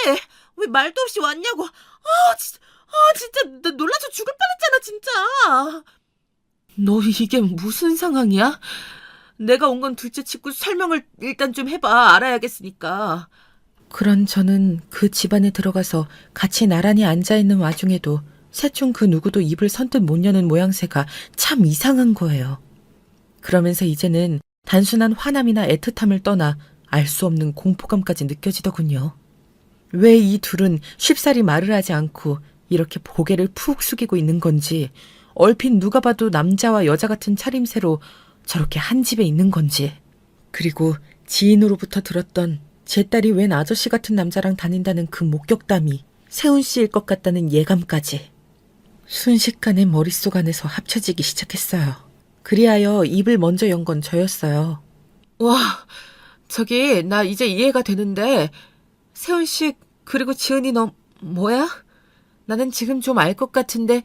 왜 말도 없이 왔냐고! 진짜, 나 놀라서 죽을 뻔했잖아, 진짜! 너 이게 무슨 상황이야? 내가 온 건 둘째치고 설명을 일단 좀 해봐, 알아야겠으니까. 그런 저는 그 집안에 들어가서 같이 나란히 앉아있는 와중에도 셋 중 그 누구도 입을 선뜻 못 여는 모양새가 참 이상한 거예요. 그러면서 이제는 단순한 화남이나 애틋함을 떠나 알 수 없는 공포감까지 느껴지더군요. 왜 이 둘은 쉽사리 말을 하지 않고 이렇게 고개를 푹 숙이고 있는 건지, 얼핏 누가 봐도 남자와 여자 같은 차림새로 저렇게 한 집에 있는 건지, 그리고 지인으로부터 들었던 제 딸이 웬 아저씨 같은 남자랑 다닌다는 그 목격담이 세훈 씨일 것 같다는 예감까지 순식간에 머릿속 안에서 합쳐지기 시작했어요. 그리하여 입을 먼저 연 건 저였어요. 와, 저기 나 이제 이해가 되는데 세훈 씨 그리고 지은이 너 뭐야? 나는 지금 좀 알 것 같은데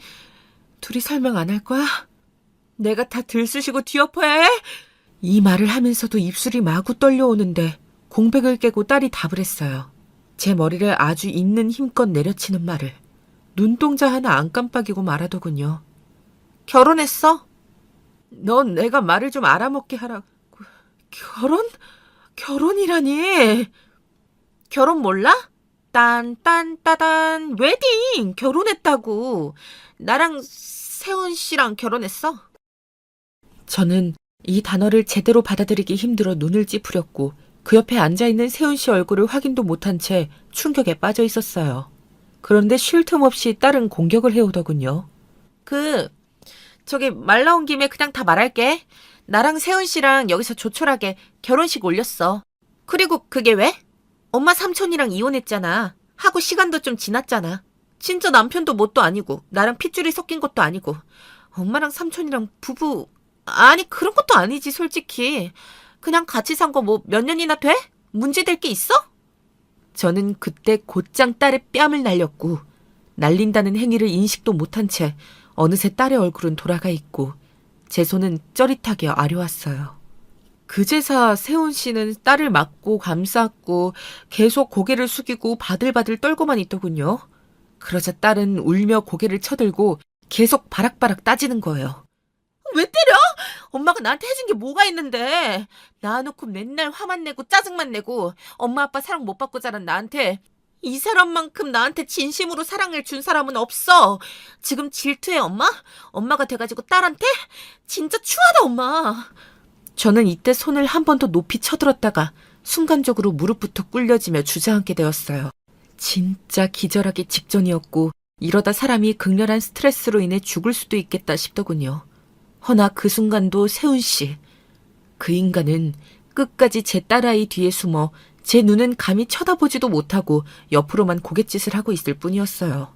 둘이 설명 안 할 거야? 내가 다 들쑤시고 뒤엎어야 해? 이 말을 하면서도 입술이 마구 떨려오는데 공백을 깨고 딸이 답을 했어요. 제 머리를 아주 있는 힘껏 내려치는 말을. 눈동자 하나 안 깜빡이고 말하더군요. 결혼했어? 넌 내가 말을 좀 알아먹게 하라고. 결혼? 결혼이라니. 결혼 몰라? 딴딴따단 웨딩 결혼했다고. 나랑 세훈 씨랑 결혼했어? 저는 이 단어를 제대로 받아들이기 힘들어 눈을 찌푸렸고 그 옆에 앉아있는 세훈 씨 얼굴을 확인도 못한 채 충격에 빠져 있었어요. 그런데 쉴 틈 없이 딸은 공격을 해오더군요. 저기 말 나온 김에 그냥 다 말할게. 나랑 세훈 씨랑 여기서 조촐하게 결혼식 올렸어. 그리고 그게 왜? 엄마 삼촌이랑 이혼했잖아. 하고 시간도 좀 지났잖아. 진짜 남편도 뭣도 아니고 나랑 핏줄이 섞인 것도 아니고 엄마랑 삼촌이랑 부부 아니 그런 것도 아니지 솔직히. 그냥 같이 산 거 뭐 몇 년이나 돼? 문제될 게 있어? 저는 그때 곧장 딸의 뺨을 날렸고 날린다는 행위를 인식도 못한 채 어느새 딸의 얼굴은 돌아가 있고 제 손은 쩌릿하게 아려왔어요. 그제사 세훈 씨는 딸을 맞고 감쌌고 계속 고개를 숙이고 바들바들 떨고만 있더군요. 그러자 딸은 울며 고개를 쳐들고 계속 바락바락 따지는 거예요. 왜 때려? 엄마가 나한테 해준 게 뭐가 있는데. 낳아놓고 맨날 화만 내고 짜증만 내고 엄마 아빠 사랑 못 받고 자란 나한테 이 사람만큼 나한테 진심으로 사랑을 준 사람은 없어. 지금 질투해 엄마? 엄마가 돼가지고 딸한테? 진짜 추하다 엄마. 저는 이때 손을 한 번 더 높이 쳐들었다가 순간적으로 무릎부터 꿇려지며 주저앉게 되었어요. 진짜 기절하기 직전이었고 이러다 사람이 극렬한 스트레스로 인해 죽을 수도 있겠다 싶더군요. 허나 그 순간도 세훈 씨, 그 인간은 끝까지 제 딸아이 뒤에 숨어 제 눈은 감히 쳐다보지도 못하고 옆으로만 고갯짓을 하고 있을 뿐이었어요.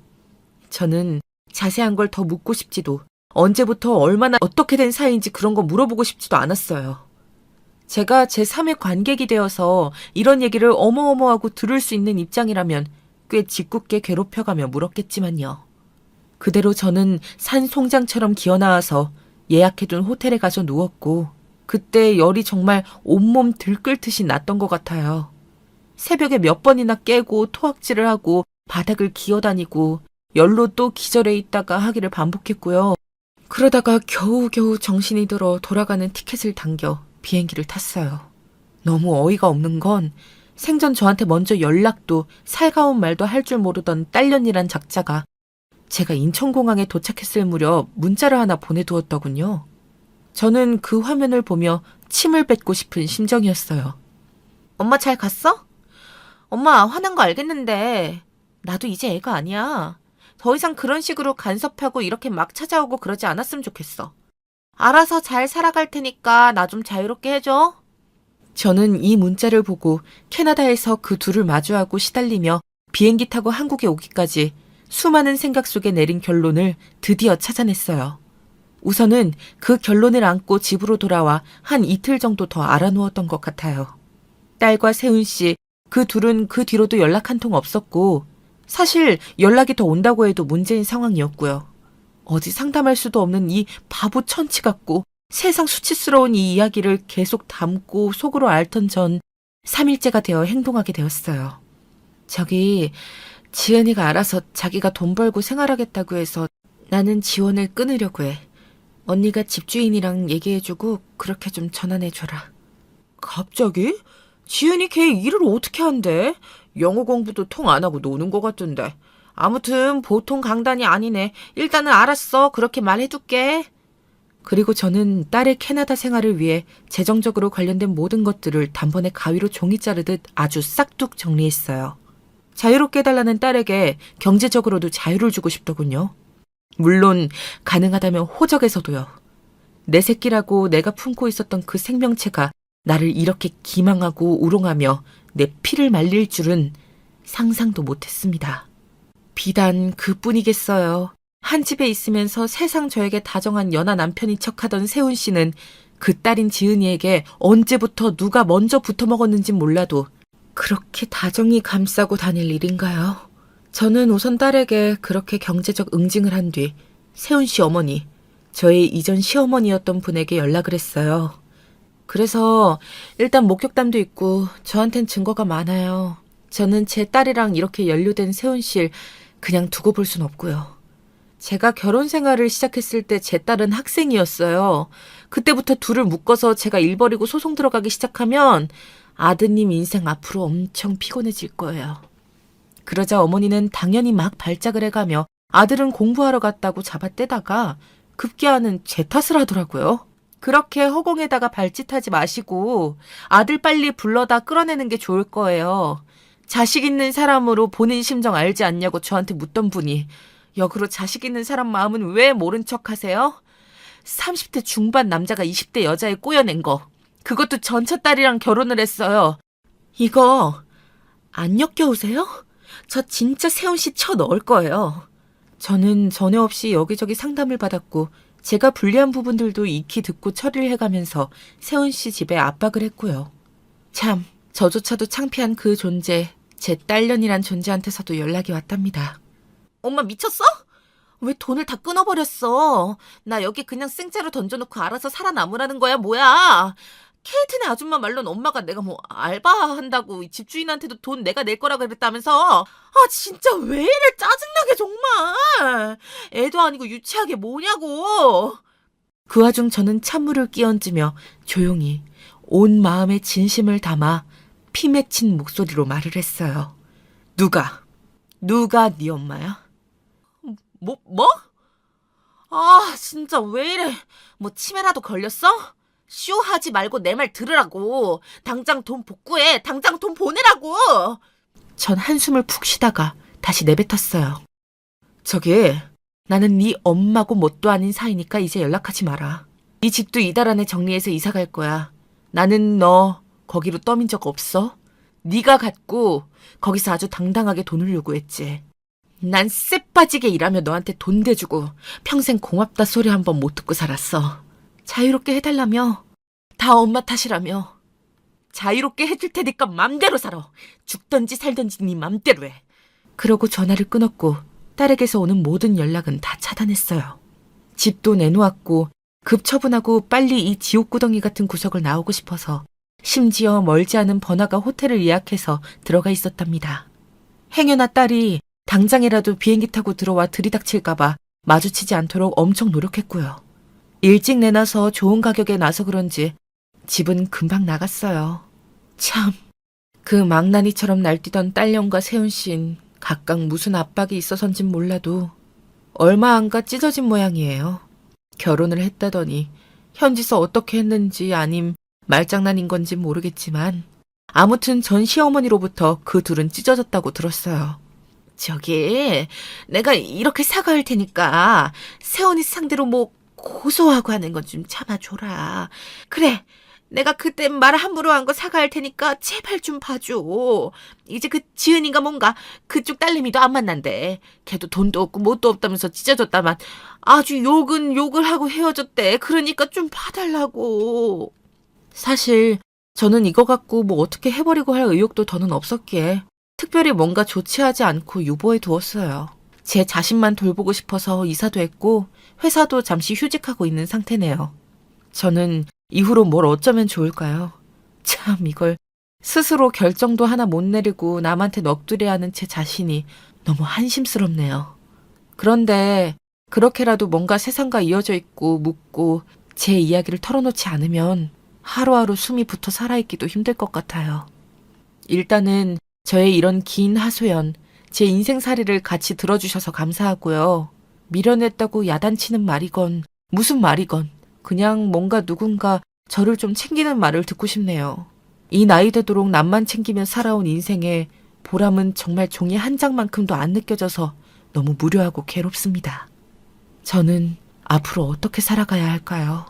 저는 자세한 걸 더 묻고 싶지도 언제부터 얼마나 어떻게 된 사이인지 그런 거 물어보고 싶지도 않았어요. 제가 제3의 관객이 되어서 이런 얘기를 어머어머하고 들을 수 있는 입장이라면 꽤 짓궂게 괴롭혀가며 물었겠지만요. 그대로 저는 산송장처럼 기어나와서 예약해둔 호텔에 가서 누웠고 그때 열이 정말 온몸 들끓듯이 났던 것 같아요. 새벽에 몇 번이나 깨고 토악질을 하고 바닥을 기어다니고 열로 또 기절해 있다가 하기를 반복했고요. 그러다가 겨우겨우 정신이 들어 돌아가는 티켓을 당겨 비행기를 탔어요. 너무 어이가 없는 건 생전 저한테 먼저 연락도 살가운 말도 할 줄 모르던 딸년이란 작자가 제가 인천공항에 도착했을 무렵 문자를 하나 보내두었더군요. 저는 그 화면을 보며 침을 뱉고 싶은 심정이었어요. 엄마 잘 갔어? 엄마 화난 거 알겠는데 나도 이제 애가 아니야. 더 이상 그런 식으로 간섭하고 이렇게 막 찾아오고 그러지 않았으면 좋겠어. 알아서 잘 살아갈 테니까 나 좀 자유롭게 해줘. 저는 이 문자를 보고 캐나다에서 그 둘을 마주하고 시달리며 비행기 타고 한국에 오기까지 수많은 생각 속에 내린 결론을 드디어 찾아냈어요. 우선은 그 결론을 안고 집으로 돌아와 한 이틀 정도 더 알아누웠던 것 같아요. 딸과 세훈 씨, 그 둘은 그 뒤로도 연락 한 통 없었고 사실 연락이 더 온다고 해도 문제인 상황이었고요. 어디 상담할 수도 없는 이 바보 천치 같고 세상 수치스러운 이 이야기를 계속 담고 속으로 앓던 전 3일째가 되어 행동하게 되었어요. 저기 지은이가 알아서 자기가 돈 벌고 생활하겠다고 해서 나는 지원을 끊으려고 해. 언니가 집주인이랑 얘기해주고 그렇게 좀 전환해줘라. 갑자기? 지은이 걔 일을 어떻게 한대? 영어 공부도 통 안 하고 노는 것 같던데. 아무튼 보통 강단이 아니네. 일단은 알았어. 그렇게 말해둘게. 그리고 저는 딸의 캐나다 생활을 위해 재정적으로 관련된 모든 것들을 단번에 가위로 종이 자르듯 아주 싹둑 정리했어요. 자유롭게 해달라는 딸에게 경제적으로도 자유를 주고 싶더군요. 물론 가능하다면 호적에서도요. 내 새끼라고 내가 품고 있었던 그 생명체가 나를 이렇게 기망하고 우롱하며 내 피를 말릴 줄은 상상도 못했습니다. 비단 그뿐이겠어요. 한 집에 있으면서 세상 저에게 다정한 연하 남편인 척하던 세훈 씨는 그 딸인 지은이에게 언제부터 누가 먼저 붙어먹었는진 몰라도 그렇게 다정히 감싸고 다닐 일인가요? 저는 우선 딸에게 그렇게 경제적 응징을 한 뒤 세훈 씨 어머니, 저의 이전 시어머니였던 분에게 연락을 했어요. 그래서 일단 목격담도 있고 저한텐 증거가 많아요. 저는 제 딸이랑 이렇게 연루된 세훈 씨를 그냥 두고 볼 순 없고요. 제가 결혼 생활을 시작했을 때 제 딸은 학생이었어요. 그때부터 둘을 묶어서 제가 일 벌이고 소송 들어가기 시작하면 아드님 인생 앞으로 엄청 피곤해질 거예요. 그러자 어머니는 당연히 막 발작을 해가며 아들은 공부하러 갔다고 잡아떼다가 급기야는 제 탓을 하더라고요. 그렇게 허공에다가 발짓하지 마시고 아들 빨리 불러다 끌어내는 게 좋을 거예요. 자식 있는 사람으로 본인 심정 알지 않냐고 저한테 묻던 분이 역으로 자식 있는 사람 마음은 왜 모른 척 하세요? 30대 중반 남자가 20대 여자에 꼬여낸 거. 그것도 전처딸이랑 결혼을 했어요. 이거 안 역겨우세요? 저 진짜 세훈 씨 쳐 넣을 거예요. 저는 전에 없이 여기저기 상담을 받았고 제가 불리한 부분들도 익히 듣고 처리를 해가면서 세훈 씨 집에 압박을 했고요. 참, 저조차도 창피한 그 존재, 제 딸년이란 존재한테서도 연락이 왔답니다. 엄마 미쳤어? 왜 돈을 다 끊어버렸어? 나 여기 그냥 생째로 던져놓고 알아서 살아남으라는 거야, 뭐야? 케이트네 아줌마 말로는 엄마가 내가 뭐 알바한다고 집주인한테도 돈 내가 낼 거라 그랬다면서. 아 진짜 왜 이래 짜증나게 정말. 애도 아니고 유치하게 뭐냐고. 그 와중 저는 찬물을 끼얹으며 조용히 온 마음의 진심을 담아 피 맺힌 목소리로 말을 했어요. 누가 네 엄마야? 뭐? 아 진짜 왜 이래. 뭐 치매라도 걸렸어? 쇼 하지 말고 내 말 들으라고. 당장 돈 복구해. 당장 돈 보내라고. 전 한숨을 푹 쉬다가 다시 내뱉었어요. 저기, 나는 네 엄마고 뭣도 아닌 사이니까 이제 연락하지 마라. 이 집도 이달 안에 정리해서 이사 갈 거야. 나는 너 거기로 떠민 적 없어. 네가 갖고 거기서 아주 당당하게 돈을 요구했지. 난 쎄빠지게 일하며 너한테 돈 대주고 평생 고맙다 소리 한 번 못 듣고 살았어. 자유롭게 해달라며. 다 엄마 탓이라며. 자유롭게 해줄 테니까 맘대로 살아. 죽던지 살던지 네 맘대로 해. 그러고 전화를 끊었고 딸에게서 오는 모든 연락은 다 차단했어요. 집도 내놓았고 급 처분하고 빨리 이 지옥구덩이 같은 구석을 나오고 싶어서 심지어 멀지 않은 번화가 호텔을 예약해서 들어가 있었답니다. 행여나 딸이 당장이라도 비행기 타고 들어와 들이닥칠까봐 마주치지 않도록 엄청 노력했고요. 일찍 내놔서 좋은 가격에 나서 그런지 집은 금방 나갔어요. 참, 그 망나니처럼 날뛰던 딸년과 세훈 씨는 각각 무슨 압박이 있어서인진 몰라도 얼마 안 가 찢어진 모양이에요. 결혼을 했다더니 현지서 어떻게 했는지 아님 말장난인 건지 모르겠지만 아무튼 전 시어머니로부터 그 둘은 찢어졌다고 들었어요. 저기 내가 이렇게 사과할 테니까 세훈이 상대로 뭐 고소하고 하는 건 좀 참아줘라. 그래, 내가 그때 말 함부로 한 거 사과할 테니까 제발 좀 봐줘. 이제 그 지은이가 뭔가 그쪽 딸내미도 안 만난대. 걔도 돈도 없고 뭣도 없다면서 찢어졌다만 아주 욕을 하고 헤어졌대. 그러니까 좀 봐달라고. 사실 저는 이거 갖고 뭐 어떻게 해버리고 할 의욕도 더는 없었기에 특별히 뭔가 조치하지 않고 유보해 두었어요. 제 자신만 돌보고 싶어서 이사도 했고 회사도 잠시 휴직하고 있는 상태네요. 저는 이후로 뭘 어쩌면 좋을까요? 참 이걸 스스로 결정도 하나 못 내리고 남한테 넋두려야 하는 제 자신이 너무 한심스럽네요. 그런데 그렇게라도 뭔가 세상과 이어져 있고 묻고 제 이야기를 털어놓지 않으면 하루하루 숨이 붙어 살아있기도 힘들 것 같아요. 일단은 저의 이런 긴 하소연, 제 인생살이를 같이 들어주셔서 감사하고요. 미련했다고 야단치는 말이건 무슨 말이건 그냥 뭔가 누군가 저를 좀 챙기는 말을 듣고 싶네요. 이 나이 되도록 남만 챙기며 살아온 인생에 보람은 정말 종이 한 장만큼도 안 느껴져서 너무 무료하고 괴롭습니다. 저는 앞으로 어떻게 살아가야 할까요?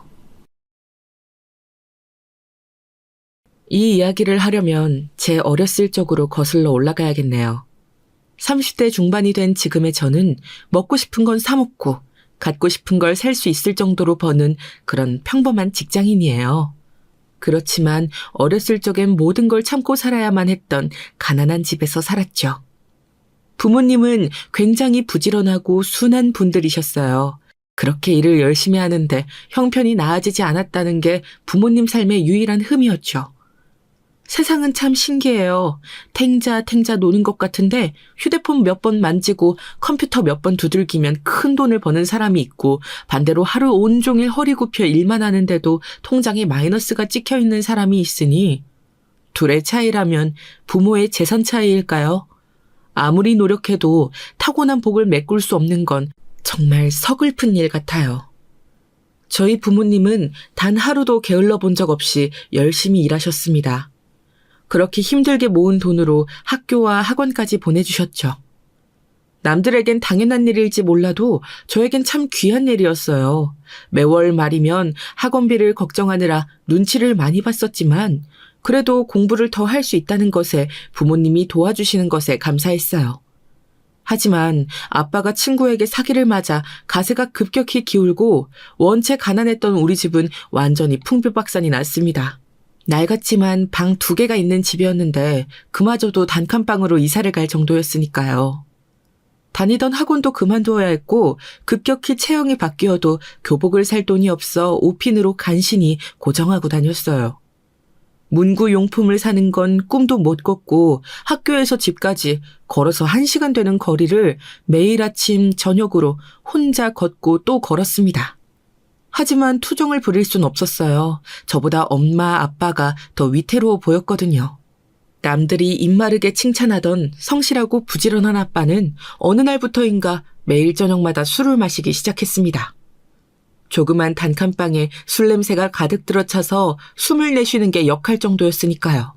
이 이야기를 하려면 제 어렸을 적으로 거슬러 올라가야겠네요. 30대 중반이 된 지금의 저는 먹고 싶은 건 사 먹고 갖고 싶은 걸 살 수 있을 정도로 버는 그런 평범한 직장인이에요. 그렇지만 어렸을 적엔 모든 걸 참고 살아야만 했던 가난한 집에서 살았죠. 부모님은 굉장히 부지런하고 순한 분들이셨어요. 그렇게 일을 열심히 하는데 형편이 나아지지 않았다는 게 부모님 삶의 유일한 흠이었죠. 세상은 참 신기해요. 탱자 노는 것 같은데 휴대폰 몇 번 만지고 컴퓨터 몇 번 두들기면 큰 돈을 버는 사람이 있고 반대로 하루 온종일 허리 굽혀 일만 하는데도 통장에 마이너스가 찍혀 있는 사람이 있으니 둘의 차이라면 부모의 재산 차이일까요? 아무리 노력해도 타고난 복을 메꿀 수 없는 건 정말 서글픈 일 같아요. 저희 부모님은 단 하루도 게을러 본 적 없이 열심히 일하셨습니다. 그렇게 힘들게 모은 돈으로 학교와 학원까지 보내주셨죠. 남들에겐 당연한 일일지 몰라도 저에겐 참 귀한 일이었어요. 매월 말이면 학원비를 걱정하느라 눈치를 많이 봤었지만 그래도 공부를 더 할 수 있다는 것에 부모님이 도와주시는 것에 감사했어요. 하지만 아빠가 친구에게 사기를 맞아 가세가 급격히 기울고 원체 가난했던 우리 집은 완전히 풍비박산이 났습니다. 낡았지만 방 2개가 있는 집이었는데 그마저도 단칸방으로 이사를 갈 정도였으니까요. 다니던 학원도 그만두어야 했고 급격히 체형이 바뀌어도 교복을 살 돈이 없어 옷핀으로 간신히 고정하고 다녔어요. 문구 용품을 사는 건 꿈도 못 꿨고 학교에서 집까지 걸어서 1시간 되는 거리를 매일 아침 저녁으로 혼자 걷고 또 걸었습니다. 하지만 투정을 부릴 순 없었어요. 저보다 엄마, 아빠가 더 위태로워 보였거든요. 남들이 입마르게 칭찬하던 성실하고 부지런한 아빠는 어느 날부터인가 매일 저녁마다 술을 마시기 시작했습니다. 조그만 단칸방에 술 냄새가 가득 들어차서 숨을 내쉬는 게 역할 정도였으니까요.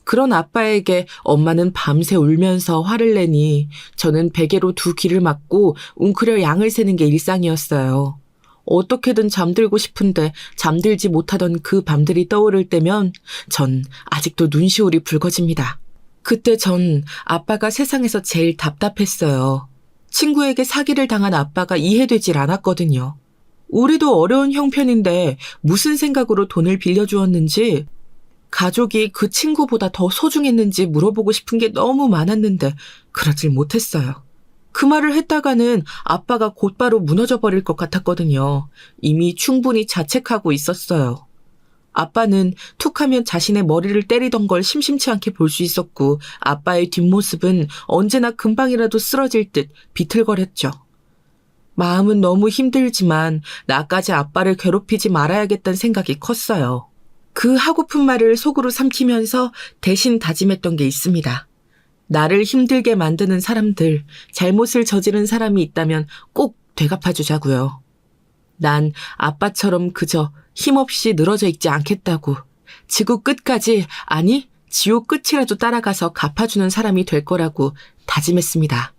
그런 아빠에게 엄마는 밤새 울면서 화를 내니 저는 베개로 2귀를 막고 웅크려 양을 새는 게 일상이었어요. 어떻게든 잠들고 싶은데 잠들지 못하던 그 밤들이 떠오를 때면 전 아직도 눈시울이 붉어집니다. 그때 전 아빠가 세상에서 제일 답답했어요. 친구에게 사기를 당한 아빠가 이해되질 않았거든요. 우리도 어려운 형편인데 무슨 생각으로 돈을 빌려주었는지, 가족이 그 친구보다 더 소중했는지 물어보고 싶은 게 너무 많았는데 그러질 못했어요. 그 말을 했다가는 아빠가 곧바로 무너져 버릴 것 같았거든요. 이미 충분히 자책하고 있었어요. 아빠는 툭하면 자신의 머리를 때리던 걸 심심치 않게 볼 수 있었고 아빠의 뒷모습은 언제나 금방이라도 쓰러질 듯 비틀거렸죠. 마음은 너무 힘들지만 나까지 아빠를 괴롭히지 말아야겠다는 생각이 컸어요. 그 하고픈 말을 속으로 삼키면서 대신 다짐했던 게 있습니다. 나를 힘들게 만드는 사람들, 잘못을 저지른 사람이 있다면 꼭 되갚아주자고요. 난 아빠처럼 그저 힘없이 늘어져 있지 않겠다고. 지구 끝까지, 아니 지옥 끝이라도 따라가서 갚아주는 사람이 될 거라고 다짐했습니다.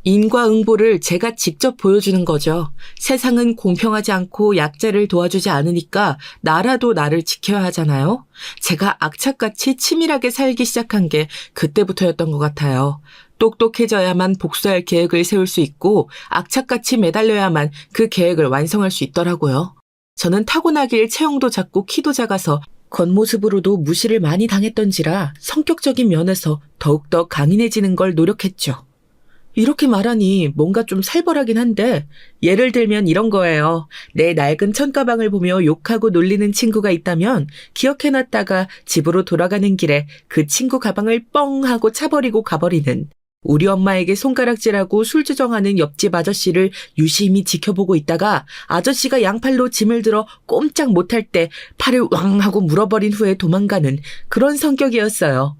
인과응보를 제가 직접 보여주는 거죠. 세상은 공평하지 않고 약자를 도와주지 않으니까 나라도 나를 지켜야 하잖아요. 제가 악착같이 치밀하게 살기 시작한 게 그때부터였던 것 같아요. 똑똑해져야만 복수할 계획을 세울 수 있고 악착같이 매달려야만 그 계획을 완성할 수 있더라고요. 저는 타고나길 체형도 작고 키도 작아서 겉모습으로도 무시를 많이 당했던지라 성격적인 면에서 더욱더 강인해지는 걸 노력했죠. 이렇게 말하니 뭔가 좀 살벌하긴 한데 예를 들면 이런 거예요. 내 낡은 천가방을 보며 욕하고 놀리는 친구가 있다면 기억해놨다가 집으로 돌아가는 길에 그 친구 가방을 뻥 하고 차버리고 가버리는, 우리 엄마에게 손가락질하고 술주정하는 옆집 아저씨를 유심히 지켜보고 있다가 아저씨가 양팔로 짐을 들어 꼼짝 못할 때 팔을 왕 하고 물어버린 후에 도망가는 그런 성격이었어요.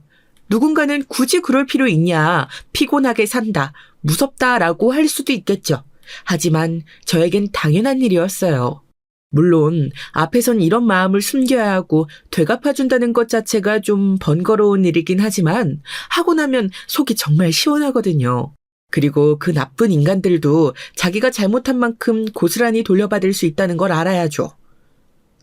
누군가는 굳이 그럴 필요 있냐, 피곤하게 산다, 무섭다라고 할 수도 있겠죠. 하지만 저에겐 당연한 일이었어요. 물론 앞에선 이런 마음을 숨겨야 하고 되갚아준다는 것 자체가 좀 번거로운 일이긴 하지만 하고 나면 속이 정말 시원하거든요. 그리고 그 나쁜 인간들도 자기가 잘못한 만큼 고스란히 돌려받을 수 있다는 걸 알아야죠.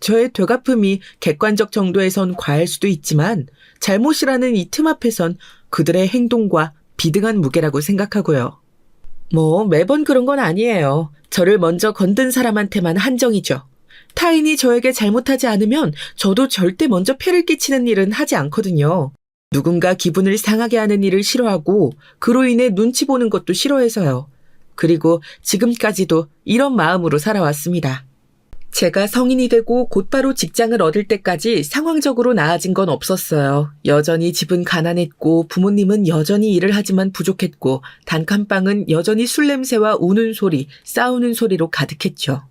저의 되갚음이 객관적 정도에선 과할 수도 있지만 잘못이라는 이 틈 앞에선 그들의 행동과 비등한 무게라고 생각하고요. 매번 그런 건 아니에요. 저를 먼저 건든 사람한테만 한정이죠. 타인이 저에게 잘못하지 않으면 저도 절대 먼저 폐를 끼치는 일은 하지 않거든요. 누군가 기분을 상하게 하는 일을 싫어하고 그로 인해 눈치 보는 것도 싫어해서요. 그리고 지금까지도 이런 마음으로 살아왔습니다. 제가 성인이 되고 곧바로 직장을 얻을 때까지 상황적으로 나아진 건 없었어요. 여전히 집은 가난했고 부모님은 여전히 일을 하지만 부족했고 단칸방은 여전히 술 냄새와 우는 소리, 싸우는 소리로 가득했죠.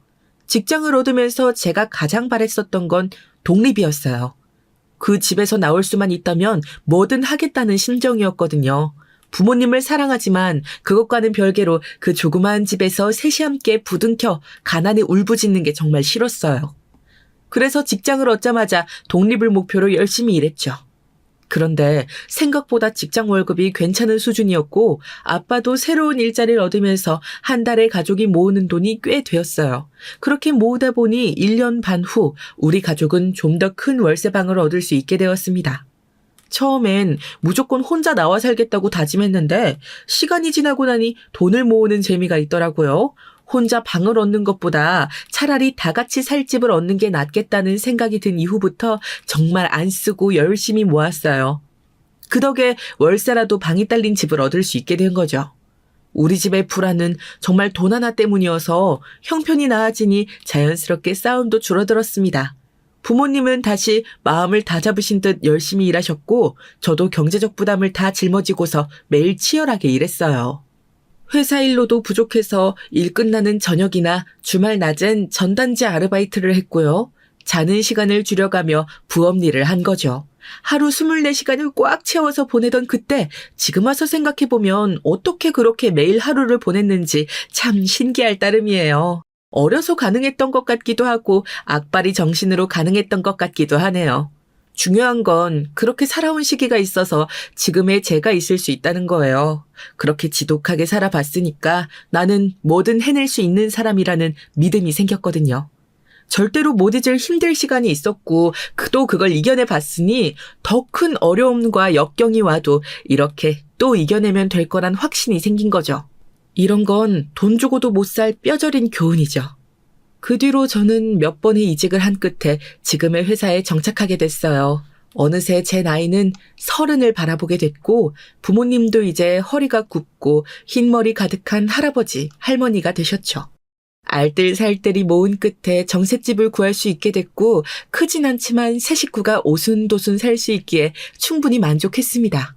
직장을 얻으면서 제가 가장 바랬었던 건 독립이었어요. 그 집에서 나올 수만 있다면 뭐든 하겠다는 심정이었거든요. 부모님을 사랑하지만 그것과는 별개로 그 조그마한 집에서 셋이 함께 부둥켜 가난에 울부짖는 게 정말 싫었어요. 그래서 직장을 얻자마자 독립을 목표로 열심히 일했죠. 그런데 생각보다 직장 월급이 괜찮은 수준이었고 아빠도 새로운 일자리를 얻으면서 한 달에 가족이 모으는 돈이 꽤 되었어요. 그렇게 모으다 보니 1년 반 후 우리 가족은 좀 더 큰 월세방을 얻을 수 있게 되었습니다. 처음엔 무조건 혼자 나와 살겠다고 다짐했는데 시간이 지나고 나니 돈을 모으는 재미가 있더라고요. 혼자 방을 얻는 것보다 차라리 다 같이 살 집을 얻는 게 낫겠다는 생각이 든 이후부터 정말 안 쓰고 열심히 모았어요. 그 덕에 월세라도 방이 딸린 집을 얻을 수 있게 된 거죠. 우리 집의 불안은 정말 돈 하나 때문이어서 형편이 나아지니 자연스럽게 싸움도 줄어들었습니다. 부모님은 다시 마음을 다잡으신 듯 열심히 일하셨고 저도 경제적 부담을 다 짊어지고서 매일 치열하게 일했어요. 회사 일로도 부족해서 일 끝나는 저녁이나 주말 낮엔 전단지 아르바이트를 했고요. 자는 시간을 줄여가며 부업 일을 한 거죠. 하루 24시간을 꽉 채워서 보내던 그때 지금 와서 생각해보면 어떻게 그렇게 매일 하루를 보냈는지 참 신기할 따름이에요. 어려서 가능했던 것 같기도 하고 악바리 정신으로 가능했던 것 같기도 하네요. 중요한 건 그렇게 살아온 시기가 있어서 지금의 제가 있을 수 있다는 거예요. 그렇게 지독하게 살아봤으니까 나는 뭐든 해낼 수 있는 사람이라는 믿음이 생겼거든요. 절대로 못 잊을 힘들 시간이 있었고 또 그걸 이겨내 봤으니 더 큰 어려움과 역경이 와도 이렇게 또 이겨내면 될 거란 확신이 생긴 거죠. 이런 건 돈 주고도 못 살 뼈저린 교훈이죠. 그 뒤로 저는 몇 번의 이직을 한 끝에 지금의 회사에 정착하게 됐어요. 어느새 제 나이는 30을 바라보게 됐고 부모님도 이제 허리가 굽고 흰머리 가득한 할아버지, 할머니가 되셨죠. 알뜰살뜰히 모은 끝에 정셋집을 구할 수 있게 됐고 크진 않지만 세 식구가 오순도순 살 수 있기에 충분히 만족했습니다.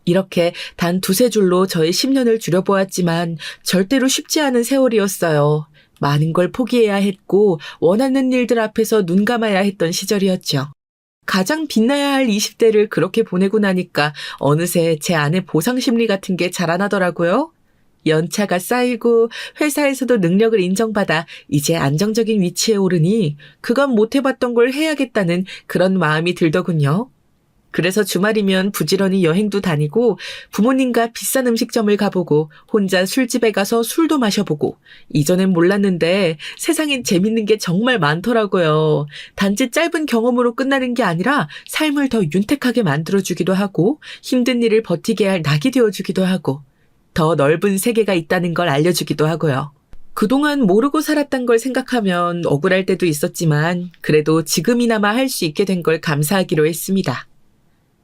이렇게 단 두세 줄로 저의 10년을 줄여보았지만 절대로 쉽지 않은 세월이었어요. 많은 걸 포기해야 했고 원하는 일들 앞에서 눈 감아야 했던 시절이었죠. 가장 빛나야 할 20대를 그렇게 보내고 나니까 어느새 제 안에 보상심리 같은 게 자라나더라고요. 연차가 쌓이고 회사에서도 능력을 인정받아 이제 안정적인 위치에 오르니 그간 못 해봤던 걸 해야겠다는 그런 마음이 들더군요. 그래서 주말이면 부지런히 여행도 다니고 부모님과 비싼 음식점을 가보고 혼자 술집에 가서 술도 마셔보고 이전엔 몰랐는데 세상엔 재밌는 게 정말 많더라고요. 단지 짧은 경험으로 끝나는 게 아니라 삶을 더 윤택하게 만들어주기도 하고 힘든 일을 버티게 할 낙이 되어주기도 하고 더 넓은 세계가 있다는 걸 알려주기도 하고요. 그동안 모르고 살았던 걸 생각하면 억울할 때도 있었지만 그래도 지금이나마 할 수 있게 된 걸 감사하기로 했습니다.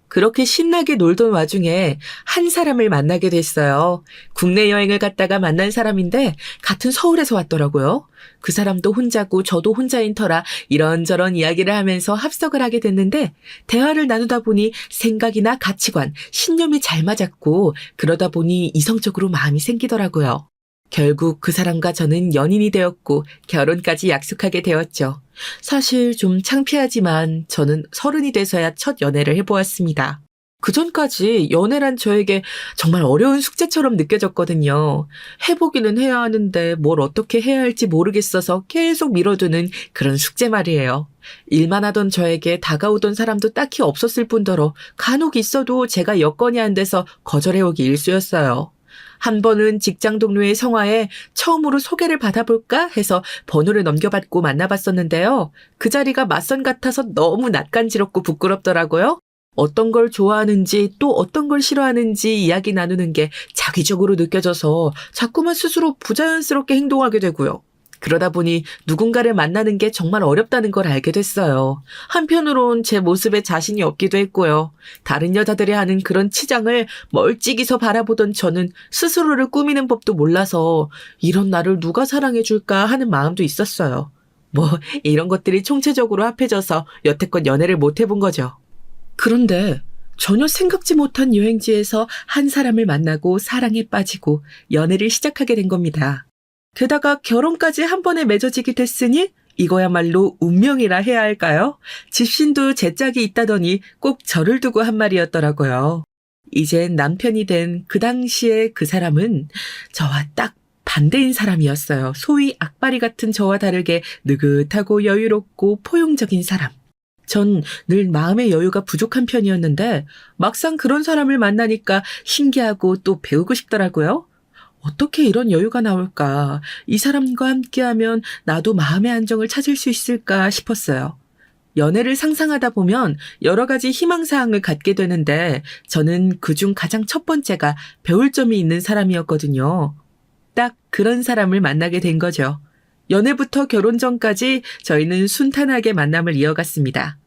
그렇게 신나게 놀던 와중에 한 사람을 만나게 됐어요. 국내 여행을 갔다가 만난 사람인데 같은 서울에서 왔더라고요. 그 사람도 혼자고 저도 혼자인 터라 이런저런 이야기를 하면서 합석을 하게 됐는데 대화를 나누다 보니 생각이나 가치관, 신념이 잘 맞았고 그러다 보니 이성적으로 마음이 생기더라고요. 결국 그 사람과 저는 연인이 되었고 결혼까지 약속하게 되었죠. 사실 좀 창피하지만 저는 30이 돼서야 첫 연애를 해보았습니다. 그전까지 연애란 저에게 정말 어려운 숙제처럼 느껴졌거든요. 해보기는 해야 하는데 뭘 어떻게 해야 할지 모르겠어서 계속 미뤄두는 그런 숙제 말이에요. 일만 하던 저에게 다가오던 사람도 딱히 없었을 뿐더러 간혹 있어도 제가 여건이 안 돼서 거절해오기 일쑤였어요. 한 번은 직장 동료의 성화에 처음으로 소개를 받아볼까 해서 번호를 넘겨받고 만나봤었는데요. 그 자리가 맞선 같아서 너무 낯간지럽고 부끄럽더라고요. 어떤 걸 좋아하는지 또 어떤 걸 싫어하는지 이야기 나누는 게 자기적으로 느껴져서 자꾸만 스스로 부자연스럽게 행동하게 되고요. 그러다 보니 누군가를 만나는 게 정말 어렵다는 걸 알게 됐어요. 한편으론 제 모습에 자신이 없기도 했고요. 다른 여자들이 하는 그런 치장을 멀찍이서 바라보던 저는 스스로를 꾸미는 법도 몰라서 이런 나를 누가 사랑해줄까 하는 마음도 있었어요. 이런 것들이 총체적으로 합해져서 여태껏 연애를 못 해본 거죠. 그런데 전혀 생각지 못한 여행지에서 한 사람을 만나고 사랑에 빠지고 연애를 시작하게 된 겁니다. 게다가 결혼까지 한 번에 맺어지게 됐으니 이거야말로 운명이라 해야 할까요? 집신도 제 짝이 있다더니 꼭 저를 두고 한 말이었더라고요. 이젠 남편이 된 그 당시에 그 사람은 저와 딱 반대인 사람이었어요. 소위 악바리 같은 저와 다르게 느긋하고 여유롭고 포용적인 사람. 전 늘 마음의 여유가 부족한 편이었는데 막상 그런 사람을 만나니까 신기하고 또 배우고 싶더라고요. 어떻게 이런 여유가 나올까? 이 사람과 함께하면 나도 마음의 안정을 찾을 수 있을까 싶었어요. 연애를 상상하다 보면 여러 가지 희망사항을 갖게 되는데 저는 그중 가장 첫 번째가 배울 점이 있는 사람이었거든요. 딱 그런 사람을 만나게 된 거죠. 연애부터 결혼 전까지 저희는 순탄하게 만남을 이어갔습니다.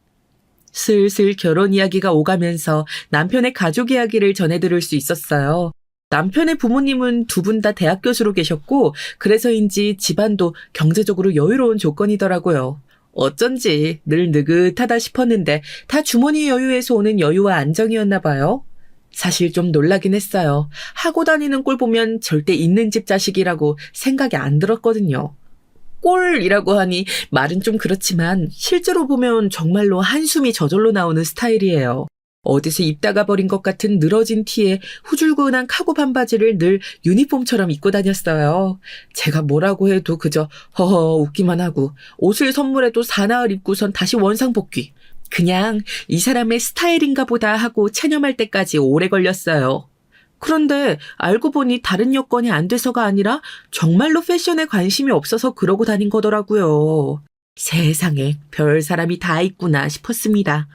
슬슬 결혼 이야기가 오가면서 남편의 가족 이야기를 전해들을 수 있었어요. 남편의 부모님은 두 분 다 대학 교수로 계셨고 그래서인지 집안도 경제적으로 여유로운 조건이더라고요. 어쩐지 늘 느긋하다 싶었는데 다 주머니 여유에서 오는 여유와 안정이었나 봐요. 사실 좀 놀라긴 했어요. 하고 다니는 꼴 보면 절대 있는 집 자식이라고 생각이 안 들었거든요. 꼴이라고 하니 말은 좀 그렇지만 실제로 보면 정말로 한숨이 저절로 나오는 스타일이에요. 어디서 입다가 버린 것 같은 늘어진 티에 후줄근한 카고 반바지를 늘 유니폼처럼 입고 다녔어요. 제가 뭐라고 해도 그저 허허 웃기만 하고 옷을 선물해도 사나흘 입고선 다시 원상복귀. 그냥 이 사람의 스타일인가 보다 하고 체념할 때까지 오래 걸렸어요. 그런데 알고 보니 다른 여건이 안 돼서가 아니라 정말로 패션에 관심이 없어서 그러고 다닌 거더라고요. 세상에 별 사람이 다 있구나 싶었습니다.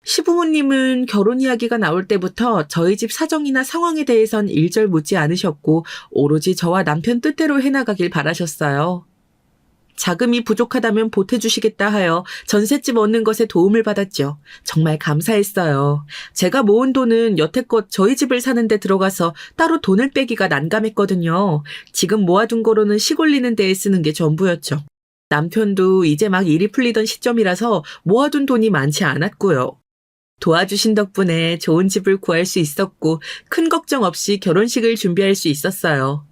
시부모님은 결혼 이야기가 나올 때부터 저희 집 사정이나 상황에 대해선 일절 묻지 않으셨고 오로지 저와 남편 뜻대로 해나가길 바라셨어요. 자금이 부족하다면 보태주시겠다 하여 전셋집 얻는 것에 도움을 받았죠. 정말 감사했어요. 제가 모은 돈은 여태껏 저희 집을 사는 데 들어가서 따로 돈을 빼기가 난감했거든요. 지금 모아둔 거로는 시골리는 데에 쓰는 게 전부였죠. 남편도 이제 막 일이 풀리던 시점이라서 모아둔 돈이 많지 않았고요. 도와주신 덕분에 좋은 집을 구할 수 있었고 큰 걱정 없이 결혼식을 준비할 수 있었어요.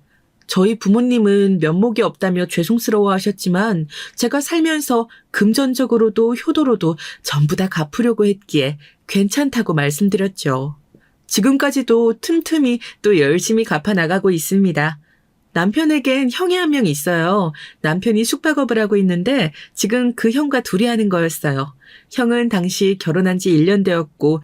저희 부모님은 면목이 없다며 죄송스러워 하셨지만 제가 살면서 금전적으로도 효도로도 전부 다 갚으려고 했기에 괜찮다고 말씀드렸죠. 지금까지도 틈틈이 또 열심히 갚아나가고 있습니다. 남편에겐 형이 한 명 있어요. 남편이 숙박업을 하고 있는데 지금 그 형과 둘이 하는 거였어요. 형은 당시 결혼한 지 1년 되었고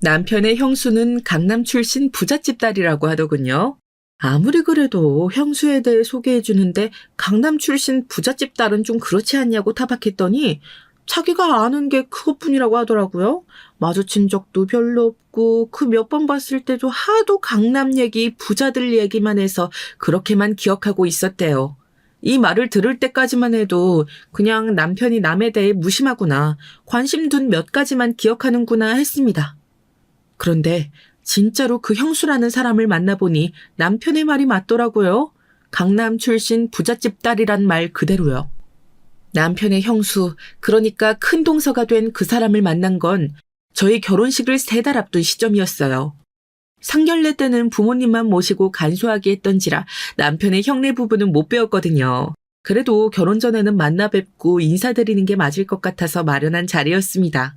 남편의 형수는 강남 출신 부잣집 딸이라고 하더군요. 아무리 그래도 형수에 대해 소개해 주는데 강남 출신 부잣집 딸은 좀 그렇지 않냐고 타박했더니 자기가 아는 게 그것뿐이라고 하더라고요. 마주친 적도 별로 없고 그 몇 번 봤을 때도 하도 강남 얘기, 부자들 얘기만 해서 그렇게만 기억하고 있었대요. 이 말을 들을 때까지만 해도 그냥 남편이 남에 대해 무심하구나, 관심 둔 몇 가지만 기억하는구나 했습니다. 그런데 진짜로 그 형수라는 사람을 만나보니 남편의 말이 맞더라고요. 강남 출신 부잣집 딸이란 말 그대로요. 남편의 형수, 그러니까 큰 동서가 된 그 사람을 만난 건 저희 결혼식을 3달 앞둔 시점이었어요. 상견례 때는 부모님만 모시고 간소하게 했던지라 남편의 형네 부부는 못 뵈었거든요. 그래도 결혼 전에는 만나 뵙고 인사드리는 게 맞을 것 같아서 마련한 자리였습니다.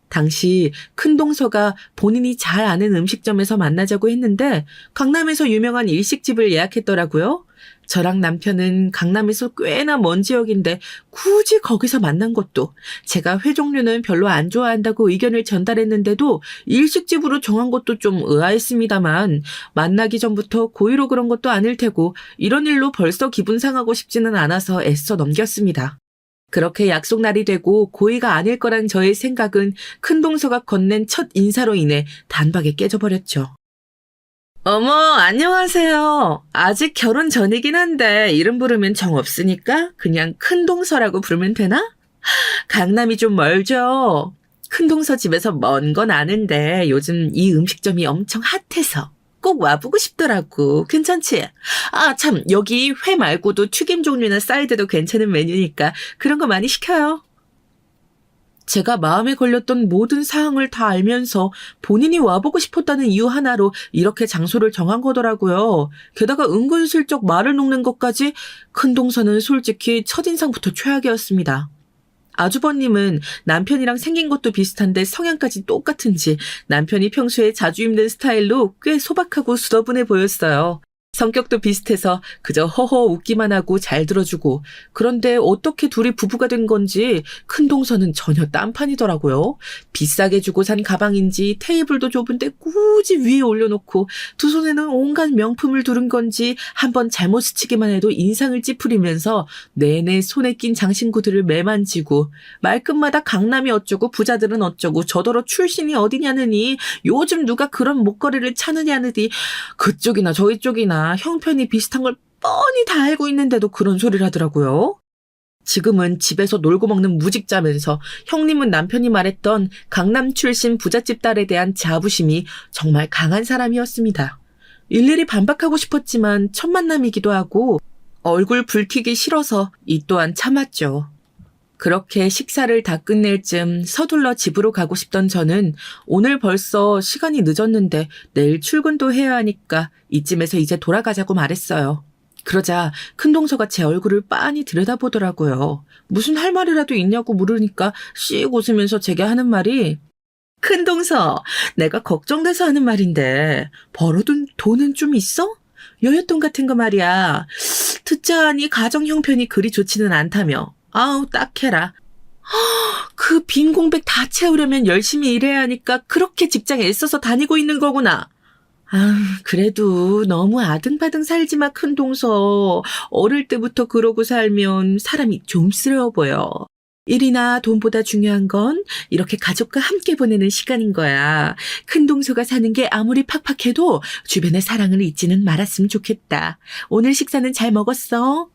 당시 큰 동서가 본인이 잘 아는 음식점에서 만나자고 했는데 강남에서 유명한 일식집을 예약했더라고요. 저랑 남편은 강남에서 꽤나 먼 지역인데 굳이 거기서 만난 것도 제가 회 종류는 별로 안 좋아한다고 의견을 전달했는데도 일식집으로 정한 것도 좀 의아했습니다만 만나기 전부터 고의로 그런 것도 아닐 테고 이런 일로 벌써 기분 상하고 싶지는 않아서 애써 넘겼습니다. 그렇게 약속 날이 되고 고의가 아닐 거란 저의 생각은 큰 동서가 건넨 첫 인사로 인해 단박에 깨져버렸죠. 어머, 안녕하세요. 아직 결혼 전이긴 한데 이름 부르면 정 없으니까 그냥 큰 동서라고 부르면 되나? 강남이 좀 멀죠? 큰 동서 집에서 먼 건 아는데 요즘 이 음식점이 엄청 핫해서 꼭 와보고 싶더라고. 괜찮지? 아, 참, 여기 회 말고도 튀김 종류나 사이드도 괜찮은 메뉴니까 그런 거 많이 시켜요. 제가 마음에 걸렸던 모든 사항을 다 알면서 본인이 와보고 싶었다는 이유 하나로 이렇게 장소를 정한 거더라고요. 게다가 은근슬쩍 말을 놓는 것까지 큰 동서는 솔직히 첫인상부터 최악이었습니다. 아주버님은 남편이랑 생긴 것도 비슷한데 성향까지 똑같은지 남편이 평소에 자주 입는 스타일로 꽤 소박하고 수더분해 보였어요. 성격도 비슷해서 그저 허허 웃기만 하고 잘 들어주고, 그런데 어떻게 둘이 부부가 된 건지 큰 동서는 전혀 딴판이더라고요. 비싸게 주고 산 가방인지 테이블도 좁은데 굳이 위에 올려놓고 두 손에는 온갖 명품을 두른 건지 한번 잘못 스치기만 해도 인상을 찌푸리면서 내내 손에 낀 장신구들을 매만지고, 말끝마다 강남이 어쩌고 부자들은 어쩌고 저더러 출신이 어디냐느니 요즘 누가 그런 목걸이를 차느냐느니 그쪽이나 저희 쪽이나 형편이 비슷한 걸 뻔히 다 알고 있는데도 그런 소리를 하더라고요. 지금은 집에서 놀고 먹는 무직자면서 형님은 남편이 말했던 강남 출신 부잣집 딸에 대한 자부심이 정말 강한 사람이었습니다. 일일이 반박하고 싶었지만 첫 만남이기도 하고 얼굴 붉히기 싫어서 이 또한 참았죠. 그렇게 식사를 다 끝낼 쯤 서둘러 집으로 가고 싶던 저는 오늘 벌써 시간이 늦었는데 내일 출근도 해야 하니까 이쯤에서 이제 돌아가자고 말했어요. 그러자 큰동서가 제 얼굴을 빤히 들여다보더라고요. 무슨 할 말이라도 있냐고 물으니까 씩 웃으면서 제게 하는 말이, 큰동서, 내가 걱정돼서 하는 말인데 벌어둔 돈은 좀 있어? 여윳돈 같은 거 말이야. 듣자 하니 가정 형편이 그리 좋지는 않다며. 아우 딱해라. 그 빈 공백 다 채우려면 열심히 일해야 하니까 그렇게 직장에 애써서 다니고 있는 거구나. 아, 그래도 너무 아등바등 살지 마, 큰동서. 어릴 때부터 그러고 살면 사람이 좀스러워 보여. 일이나 돈보다 중요한 건 이렇게 가족과 함께 보내는 시간인 거야. 큰동서가 사는 게 아무리 팍팍해도 주변의 사랑을 잊지는 말았으면 좋겠다. 오늘 식사는 잘 먹었어?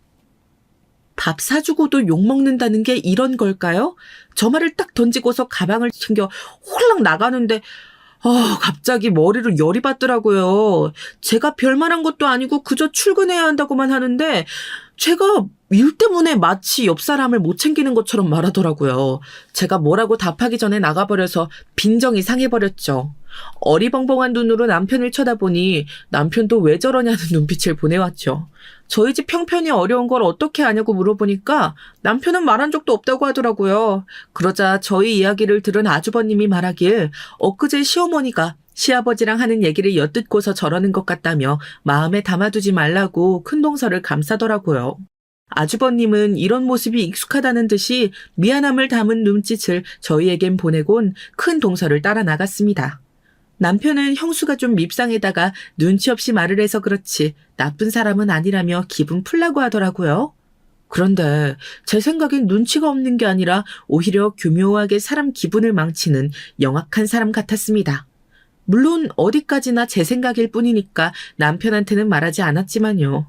밥 사주고도 욕먹는다는 게 이런 걸까요? 저 말을 딱 던지고서 가방을 챙겨 홀랑 나가는데 갑자기 머리로 열이 받더라고요. 제가 별말한 것도 아니고 그저 출근해야 한다고만 하는데 제가 일 때문에 마치 옆 사람을 못 챙기는 것처럼 말하더라고요. 제가 뭐라고 답하기 전에 나가버려서 빈정이 상해버렸죠. 어리벙벙한 눈으로 남편을 쳐다보니 남편도 왜 저러냐는 눈빛을 보내왔죠. 저희 집 형편이 어려운 걸 어떻게 아냐고 물어보니까 남편은 말한 적도 없다고 하더라고요. 그러자 저희 이야기를 들은 아주버님이 말하길 엊그제 시어머니가 시아버지랑 하는 얘기를 엿듣고서 저러는 것 같다며 마음에 담아두지 말라고 큰동서를 감싸더라고요. 아주버님은 이런 모습이 익숙하다는 듯이 미안함을 담은 눈짓을 저희에겐 보내곤 큰 동서를 따라 나갔습니다. 남편은 형수가 좀 밉상에다가 눈치 없이 말을 해서 그렇지 나쁜 사람은 아니라며 기분 풀라고 하더라고요. 그런데 제 생각엔 눈치가 없는 게 아니라 오히려 교묘하게 사람 기분을 망치는 영악한 사람 같았습니다. 물론 어디까지나 제 생각일 뿐이니까 남편한테는 말하지 않았지만요.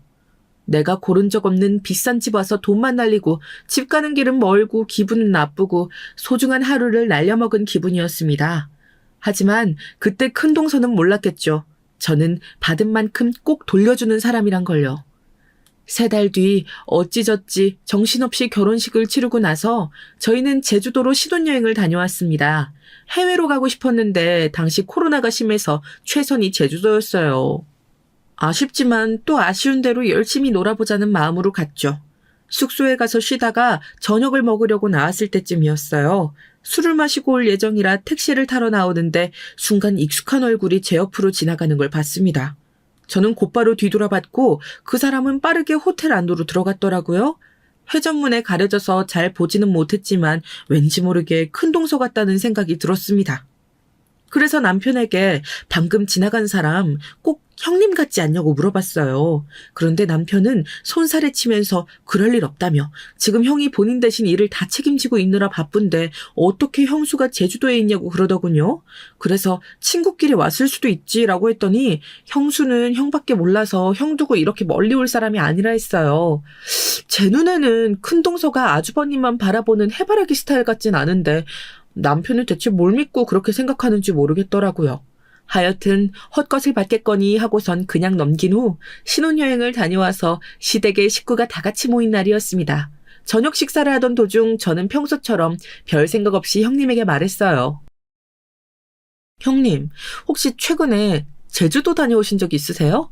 내가 고른 적 없는 비싼 집 와서 돈만 날리고 집 가는 길은 멀고 기분은 나쁘고 소중한 하루를 날려먹은 기분이었습니다. 하지만 그때 큰동서는 몰랐겠죠. 저는 받은 만큼 꼭 돌려주는 사람이란 걸요. 3달 뒤 어찌저찌 정신없이 결혼식을 치르고 나서 저희는 제주도로 신혼여행을 다녀왔습니다. 해외로 가고 싶었는데 당시 코로나가 심해서 최선이 제주도였어요. 아쉽지만 또 아쉬운 대로 열심히 놀아보자는 마음으로 갔죠. 숙소에 가서 쉬다가 저녁을 먹으려고 나왔을 때쯤이었어요. 술을 마시고 올 예정이라 택시를 타러 나오는데 순간 익숙한 얼굴이 제 옆으로 지나가는 걸 봤습니다. 저는 곧바로 뒤돌아봤고 그 사람은 빠르게 호텔 안으로 들어갔더라고요. 회전문에 가려져서 잘 보지는 못했지만 왠지 모르게 큰동서 같다는 생각이 들었습니다. 그래서 남편에게 방금 지나간 사람 꼭 형님 같지 않냐고 물어봤어요. 그런데 남편은 손살에 치면서 그럴 일 없다며 지금 형이 본인 대신 일을 다 책임지고 있느라 바쁜데 어떻게 형수가 제주도에 있냐고 그러더군요. 그래서 친구끼리 왔을 수도 있지라고 했더니 형수는 형밖에 몰라서 형 두고 이렇게 멀리 올 사람이 아니라 했어요. 제 눈에는 큰동서가 아주버님만 바라보는 해바라기 스타일 같진 않은데 남편은 대체 뭘 믿고 그렇게 생각하는지 모르겠더라고요. 하여튼 헛것을 받겠거니 하고선 그냥 넘긴 후 신혼여행을 다녀와서 시댁의 식구가 다 같이 모인 날이었습니다. 저녁 식사를 하던 도중 저는 평소처럼 별 생각 없이 형님에게 말했어요. 형님, 혹시 최근에 제주도 다녀오신 적 있으세요?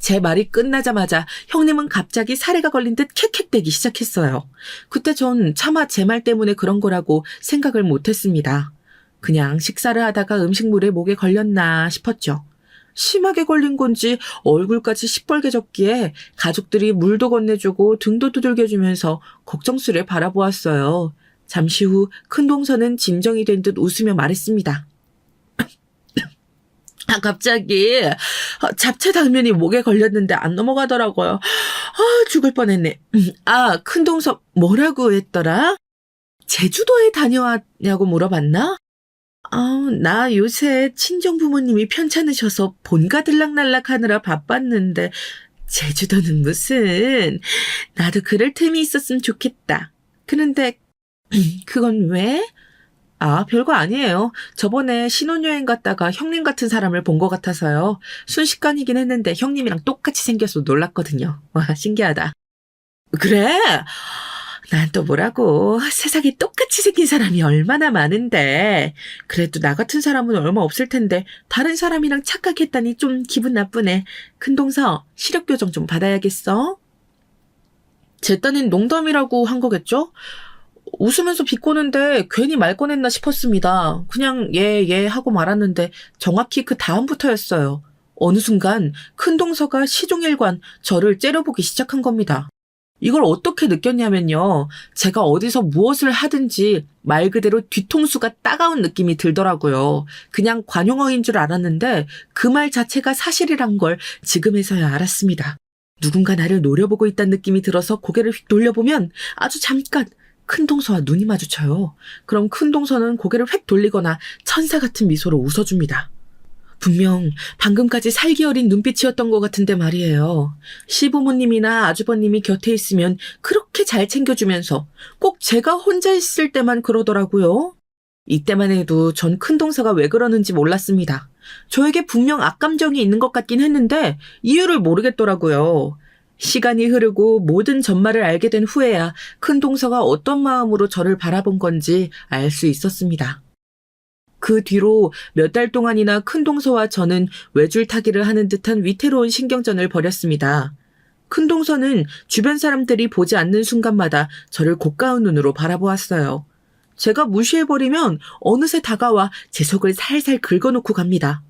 제 말이 끝나자마자 형님은 갑자기 사례가 걸린 듯 캑캑대기 시작했어요. 그때 전 차마 제 말 때문에 그런 거라고 생각을 못했습니다. 그냥 식사를 하다가 음식물에 목에 걸렸나 싶었죠. 심하게 걸린 건지 얼굴까지 시뻘개졌기에 가족들이 물도 건네주고 등도 두들겨주면서 걱정스레 바라보았어요. 잠시 후 큰동서는 진정이 된 듯 웃으며 말했습니다. 갑자기 잡채 당면이 목에 걸렸는데 안 넘어가더라고요. 죽을 뻔했네. 큰동서 뭐라고 했더라? 제주도에 다녀왔냐고 물어봤나? 나 요새 친정 부모님이 편찮으셔서 본가 들락날락 하느라 바빴는데 제주도는 무슨. 나도 그럴 틈이 있었으면 좋겠다. 그런데 그건 왜? 별거 아니에요. 저번에 신혼여행 갔다가 형님 같은 사람을 본 것 같아서요. 순식간이긴 했는데 형님이랑 똑같이 생겨서 놀랐거든요. 와, 신기하다. 그래? 난 또 뭐라고. 세상에 똑같이 생긴 사람이 얼마나 많은데. 그래도 나 같은 사람은 얼마 없을 텐데 다른 사람이랑 착각했다니 좀 기분 나쁘네. 큰동서, 시력교정 좀 받아야겠어. 제 딴엔 농담이라고 한 거겠죠? 웃으면서 비꼬는데 괜히 말 꺼냈나 싶었습니다. 그냥 예 하고 말았는데 정확히 그 다음부터였어요. 어느 순간 큰동서가 시종일관 저를 째려보기 시작한 겁니다. 이걸 어떻게 느꼈냐면요. 제가 어디서 무엇을 하든지 말 그대로 뒤통수가 따가운 느낌이 들더라고요. 그냥 관용어인 줄 알았는데 그 말 자체가 사실이란 걸 지금에서야 알았습니다. 누군가 나를 노려보고 있다는 느낌이 들어서 고개를 휙 돌려보면 아주 잠깐 큰동서와 눈이 마주쳐요. 그럼 큰동서는 고개를 휙 돌리거나 천사 같은 미소로 웃어줍니다. 분명 방금까지 살기 어린 눈빛이었던 것 같은데 말이에요. 시부모님이나 아주버님이 곁에 있으면 그렇게 잘 챙겨주면서 꼭 제가 혼자 있을 때만 그러더라고요. 이때만 해도 전 큰동서가 왜 그러는지 몰랐습니다. 저에게 분명 악감정이 있는 것 같긴 했는데 이유를 모르겠더라고요. 시간이 흐르고 모든 전말을 알게 된 후에야 큰동서가 어떤 마음으로 저를 바라본 건지 알 수 있었습니다. 그 뒤로 몇 달 동안이나 큰동서와 저는 외줄타기를 하는 듯한 위태로운 신경전을 벌였습니다. 큰동서는 주변 사람들이 보지 않는 순간마다 저를 고가운 눈으로 바라보았어요. 제가 무시해버리면 어느새 다가와 제 속을 살살 긁어놓고 갑니다.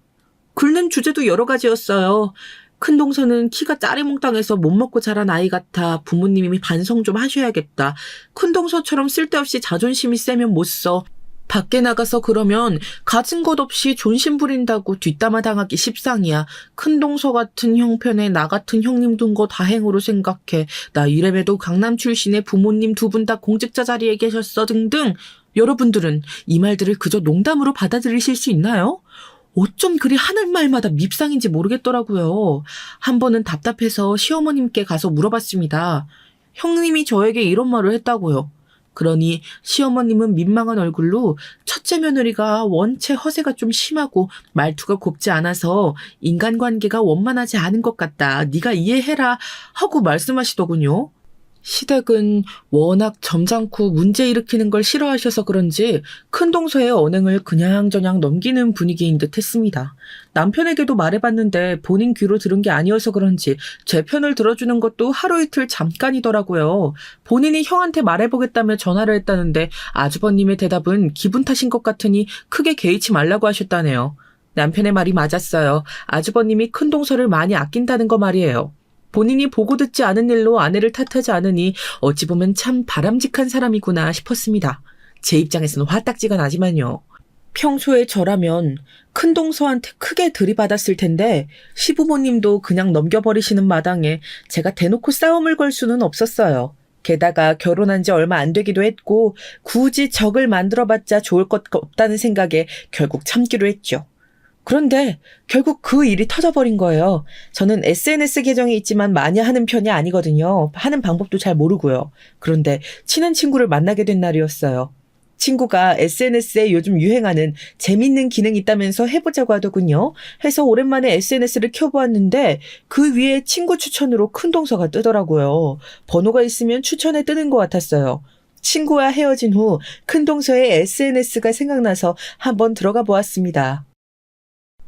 긁는 주제도 여러 가지였어요. 큰동서는 키가 짜리몽땅해서 못 먹고 자란 아이 같아 부모님이 반성 좀 하셔야겠다. 큰동서처럼 쓸데없이 자존심이 세면 못 써. 밖에 나가서 그러면 가진 것 없이 존심 부린다고 뒷담화 당하기 십상이야. 큰동서 같은 형편에 나 같은 형님 둔 거 다행으로 생각해. 나 이래봬도 강남 출신의 부모님 두 분 다 공직자 자리에 계셨어 등등. 여러분들은 이 말들을 그저 농담으로 받아들이실 수 있나요? 어쩜 그리 하는 말마다 밉상인지 모르겠더라고요. 한 번은 답답해서 시어머님께 가서 물어봤습니다. 형님이 저에게 이런 말을 했다고요. 그러니 시어머님은 민망한 얼굴로 첫째 며느리가 원체 허세가 좀 심하고 말투가 곱지 않아서 인간관계가 원만하지 않은 것 같다. 네가 이해해라 하고 말씀하시더군요. 시댁은 워낙 점잖고 문제 일으키는 걸 싫어하셔서 그런지 큰동서의 언행을 그냥저냥 넘기는 분위기인 듯 했습니다. 남편에게도 말해봤는데 본인 귀로 들은 게 아니어서 그런지 제 편을 들어주는 것도 하루 이틀 잠깐이더라고요. 본인이 형한테 말해보겠다며 전화를 했다는데 아주버님의 대답은 기분 탓인 것 같으니 크게 개의치 말라고 하셨다네요. 남편의 말이 맞았어요. 아주버님이 큰동서를 많이 아낀다는 거 말이에요. 본인이 보고 듣지 않은 일로 아내를 탓하지 않으니 어찌 보면 참 바람직한 사람이구나 싶었습니다. 제 입장에서는 화딱지가 나지만요. 평소에 저라면 큰동서한테 크게 들이받았을 텐데 시부모님도 그냥 넘겨버리시는 마당에 제가 대놓고 싸움을 걸 수는 없었어요. 게다가 결혼한 지 얼마 안 되기도 했고 굳이 적을 만들어봤자 좋을 것 없다는 생각에 결국 참기로 했죠. 그런데 결국 그 일이 터져버린 거예요. 저는 SNS 계정이 있지만 많이 하는 편이 아니거든요. 하는 방법도 잘 모르고요. 그런데 친한 친구를 만나게 된 날이었어요. 친구가 SNS에 요즘 유행하는 재밌는 기능이 있다면서 해보자고 하더군요. 해서 오랜만에 SNS를 켜보았는데 그 위에 친구 추천으로 큰동서가 뜨더라고요. 번호가 있으면 추천에 뜨는 것 같았어요. 친구와 헤어진 후 큰동서의 SNS가 생각나서 한번 들어가 보았습니다.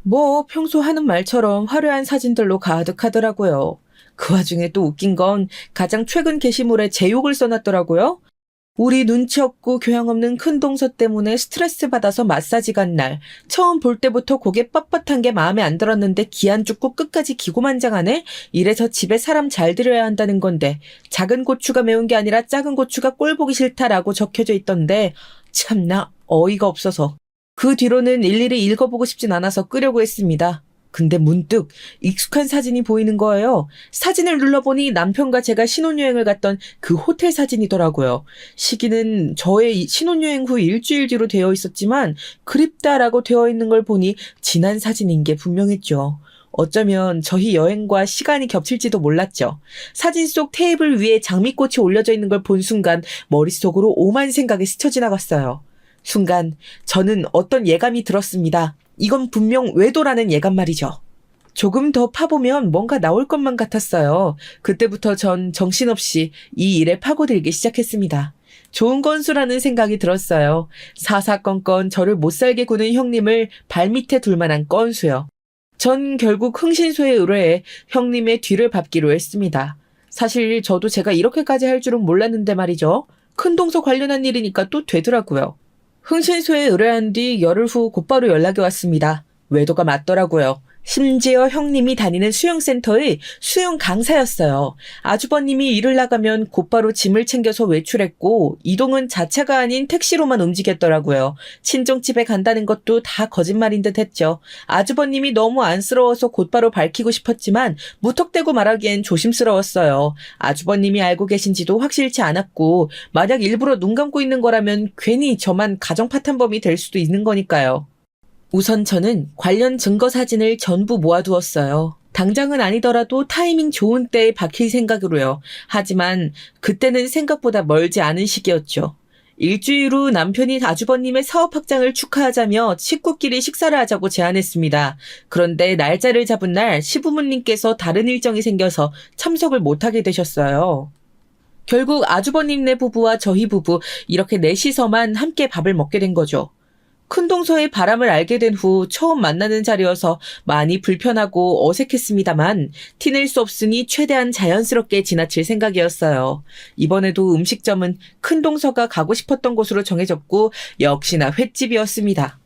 뭐 평소 하는 말처럼 화려한 사진들로 가득하더라고요. 그 와중에 또 웃긴 건 가장 최근 게시물에 제 욕을 써놨더라고요. 우리 눈치 없고 교양 없는 큰 동서 때문에 스트레스 받아서 마사지 간 날. 처음 볼 때부터 고개 뻣뻣한 게 마음에 안 들었는데 기 안 죽고 끝까지 기고만장하네? 이래서 집에 사람 잘 들여야 한다는 건데 작은 고추가 매운 게 아니라 작은 고추가 꼴 보기 싫다라고 적혀져 있던데 참나 어이가 없어서. 그 뒤로는 일일이 읽어보고 싶진 않아서 끄려고 했습니다. 근데 문득 익숙한 사진이 보이는 거예요. 사진을 눌러보니 남편과 제가 신혼여행을 갔던 그 호텔 사진이더라고요. 시기는 저의 신혼여행 후 일주일 뒤로 되어 있었지만 그립다라고 되어 있는 걸 보니 지난 사진인 게 분명했죠. 어쩌면 저희 여행과 시간이 겹칠지도 몰랐죠. 사진 속 테이블 위에 장미꽃이 올려져 있는 걸 본 순간 머릿속으로 오만 생각이 스쳐 지나갔어요. 순간 저는 어떤 예감이 들었습니다. 이건 분명 외도라는 예감 말이죠. 조금 더 파보면 뭔가 나올 것만 같았어요. 그때부터 전 정신없이 이 일에 파고들기 시작했습니다. 좋은 건수라는 생각이 들었어요. 사사건건 저를 못살게 구는 형님을 발밑에 둘 만한 건수요. 전 결국 흥신소에 의뢰해 형님의 뒤를 밟기로 했습니다. 사실 저도 제가 이렇게까지 할 줄은 몰랐는데 말이죠. 큰 동서 관련한 일이니까 또 되더라고요. 흥신소에 의뢰한 뒤 열흘 후 곧바로 연락이 왔습니다. 외도가 맞더라고요. 심지어 형님이 다니는 수영센터의 수영 강사였어요. 아주버님이 일을 나가면 곧바로 짐을 챙겨서 외출했고 이동은 자차가 아닌 택시로만 움직였더라고요. 친정집에 간다는 것도 다 거짓말인 듯 했죠. 아주버님이 너무 안쓰러워서 곧바로 밝히고 싶었지만 무턱대고 말하기엔 조심스러웠어요. 아주버님이 알고 계신지도 확실치 않았고 만약 일부러 눈 감고 있는 거라면 괜히 저만 가정파탄범이 될 수도 있는 거니까요. 우선 저는 관련 증거 사진을 전부 모아두었어요. 당장은 아니더라도 타이밍 좋은 때에 박힐 생각으로요. 하지만 그때는 생각보다 멀지 않은 시기였죠. 일주일 후 남편이 아주버님의 사업 확장을 축하하자며 식구끼리 식사를 하자고 제안했습니다. 그런데 날짜를 잡은 날 시부모님께서 다른 일정이 생겨서 참석을 못하게 되셨어요. 결국 아주버님네 부부와 저희 부부 이렇게 넷이서만 함께 밥을 먹게 된 거죠. 큰동서의 바람을 알게 된 후 처음 만나는 자리여서 많이 불편하고 어색했습니다만 티낼 수 없으니 최대한 자연스럽게 지나칠 생각이었어요. 이번에도 음식점은 큰동서가 가고 싶었던 곳으로 정해졌고 역시나 횟집이었습니다.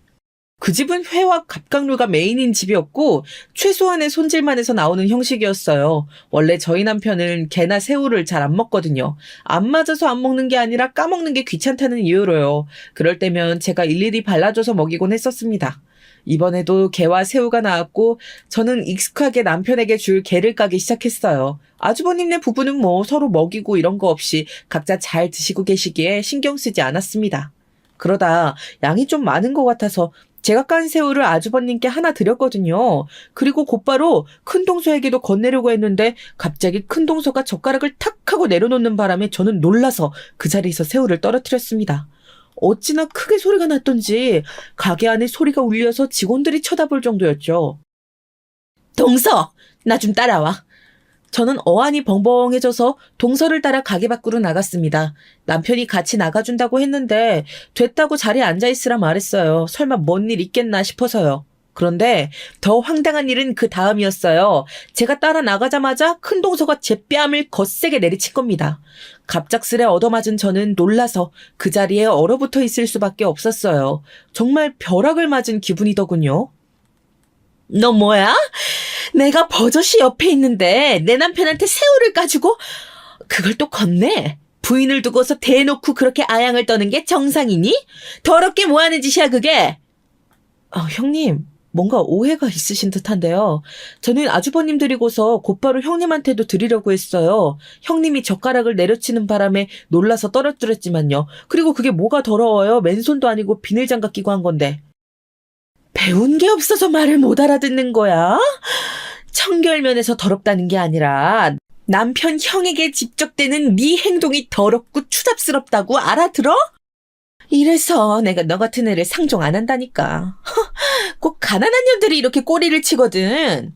그 집은 회와 갑각류가 메인인 집이었고 최소한의 손질만 해서 나오는 형식이었어요. 원래 저희 남편은 게나 새우를 잘 안 먹거든요. 안 맞아서 안 먹는 게 아니라 까먹는 게 귀찮다는 이유로요. 그럴 때면 제가 일일이 발라줘서 먹이곤 했었습니다. 이번에도 게와 새우가 나왔고 저는 익숙하게 남편에게 줄 게를 까기 시작했어요. 아주버님네 부부는 뭐 서로 먹이고 이런 거 없이 각자 잘 드시고 계시기에 신경 쓰지 않았습니다. 그러다 양이 좀 많은 것 같아서 제가 깐 새우를 아주버님께 하나 드렸거든요. 그리고 곧바로 큰동서에게도 건네려고 했는데 갑자기 큰동서가 젓가락을 탁 하고 내려놓는 바람에 저는 놀라서 그 자리에서 새우를 떨어뜨렸습니다. 어찌나 크게 소리가 났던지 가게 안에 소리가 울려서 직원들이 쳐다볼 정도였죠. 동서! 나 좀 따라와. 저는 어안이 벙벙해져서 동서를 따라 가게 밖으로 나갔습니다. 남편이 같이 나가준다고 했는데 됐다고 자리에 앉아있으라 말했어요. 설마 뭔 일 있겠나 싶어서요. 그런데 더 황당한 일은 그 다음이었어요. 제가 따라 나가자마자 큰 동서가 제 뺨을 거세게 내리친 겁니다. 갑작스레 얻어맞은 저는 놀라서 그 자리에 얼어붙어 있을 수밖에 없었어요. 정말 벼락을 맞은 기분이더군요. 너 뭐야? 내가 버젓이 옆에 있는데 내 남편한테 새우를 까주고 그걸 또 건네? 부인을 두고서 대놓고 그렇게 아양을 떠는 게 정상이니? 더럽게 뭐하는 짓이야 그게? 형님, 뭔가 오해가 있으신 듯한데요. 저는 아주버님 드리고서 곧바로 형님한테도 드리려고 했어요. 형님이 젓가락을 내려치는 바람에 놀라서 떨어뜨렸지만요. 그리고 그게 뭐가 더러워요? 맨손도 아니고 비닐장갑 끼고 한 건데. 배운 게 없어서 말을 못 알아듣는 거야? 청결면에서 더럽다는 게 아니라 남편 형에게 집적되는 네 행동이 더럽고 추잡스럽다고 알아들어? 이래서 내가 너 같은 애를 상종 안 한다니까. 꼭 가난한 년들이 이렇게 꼬리를 치거든.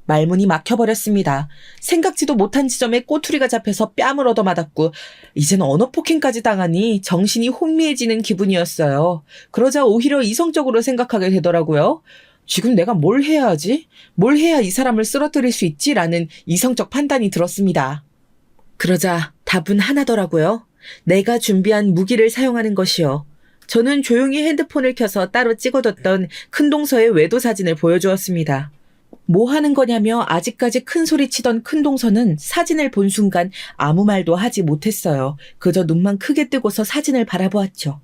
말문이 막혀버렸습니다. 생각지도 못한 지점에 꼬투리가 잡혀서 뺨을 얻어맞았고 이젠 언어 폭행까지 당하니 정신이 혼미해지는 기분이었어요. 그러자 오히려 이성적으로 생각하게 되더라고요. 지금 내가 뭘 해야 하지? 뭘 해야 이 사람을 쓰러뜨릴 수 있지? 라는 이성적 판단이 들었습니다. 그러자 답은 하나더라고요. 내가 준비한 무기를 사용하는 것이요. 저는 조용히 핸드폰을 켜서 따로 찍어뒀던 큰 동서의 외도 사진을 보여주었습니다. 뭐 하는 거냐며 아직까지 큰 소리 치던 큰 동서는 사진을 본 순간 아무 말도 하지 못했어요. 그저 눈만 크게 뜨고서 사진을 바라보았죠.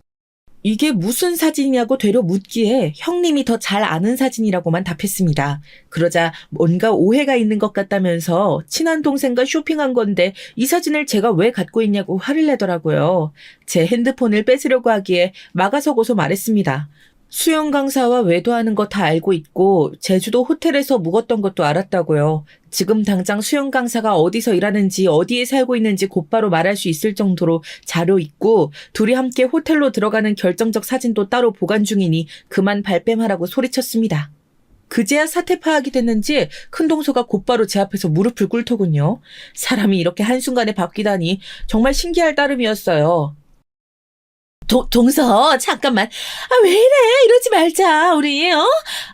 이게 무슨 사진이냐고 되려 묻기에 형님이 더 잘 아는 사진이라고만 답했습니다. 그러자 뭔가 오해가 있는 것 같다면서 친한 동생과 쇼핑한 건데 이 사진을 제가 왜 갖고 있냐고 화를 내더라고요. 제 핸드폰을 뺏으려고 하기에 막아서고서 말했습니다. 수영 강사와 외도하는 거 다 알고 있고 제주도 호텔에서 묵었던 것도 알았다고요. 지금 당장 수영 강사가 어디서 일하는지 어디에 살고 있는지 곧바로 말할 수 있을 정도로 자료 있고 둘이 함께 호텔로 들어가는 결정적 사진도 따로 보관 중이니 그만 발뺌하라고 소리쳤습니다. 그제야 사태 파악이 됐는지 큰 동서가 곧바로 제 앞에서 무릎을 꿇더군요. 사람이 이렇게 한순간에 바뀌다니 정말 신기할 따름이었어요. 동서, 잠깐만. 왜 이래? 이러지 말자, 우리,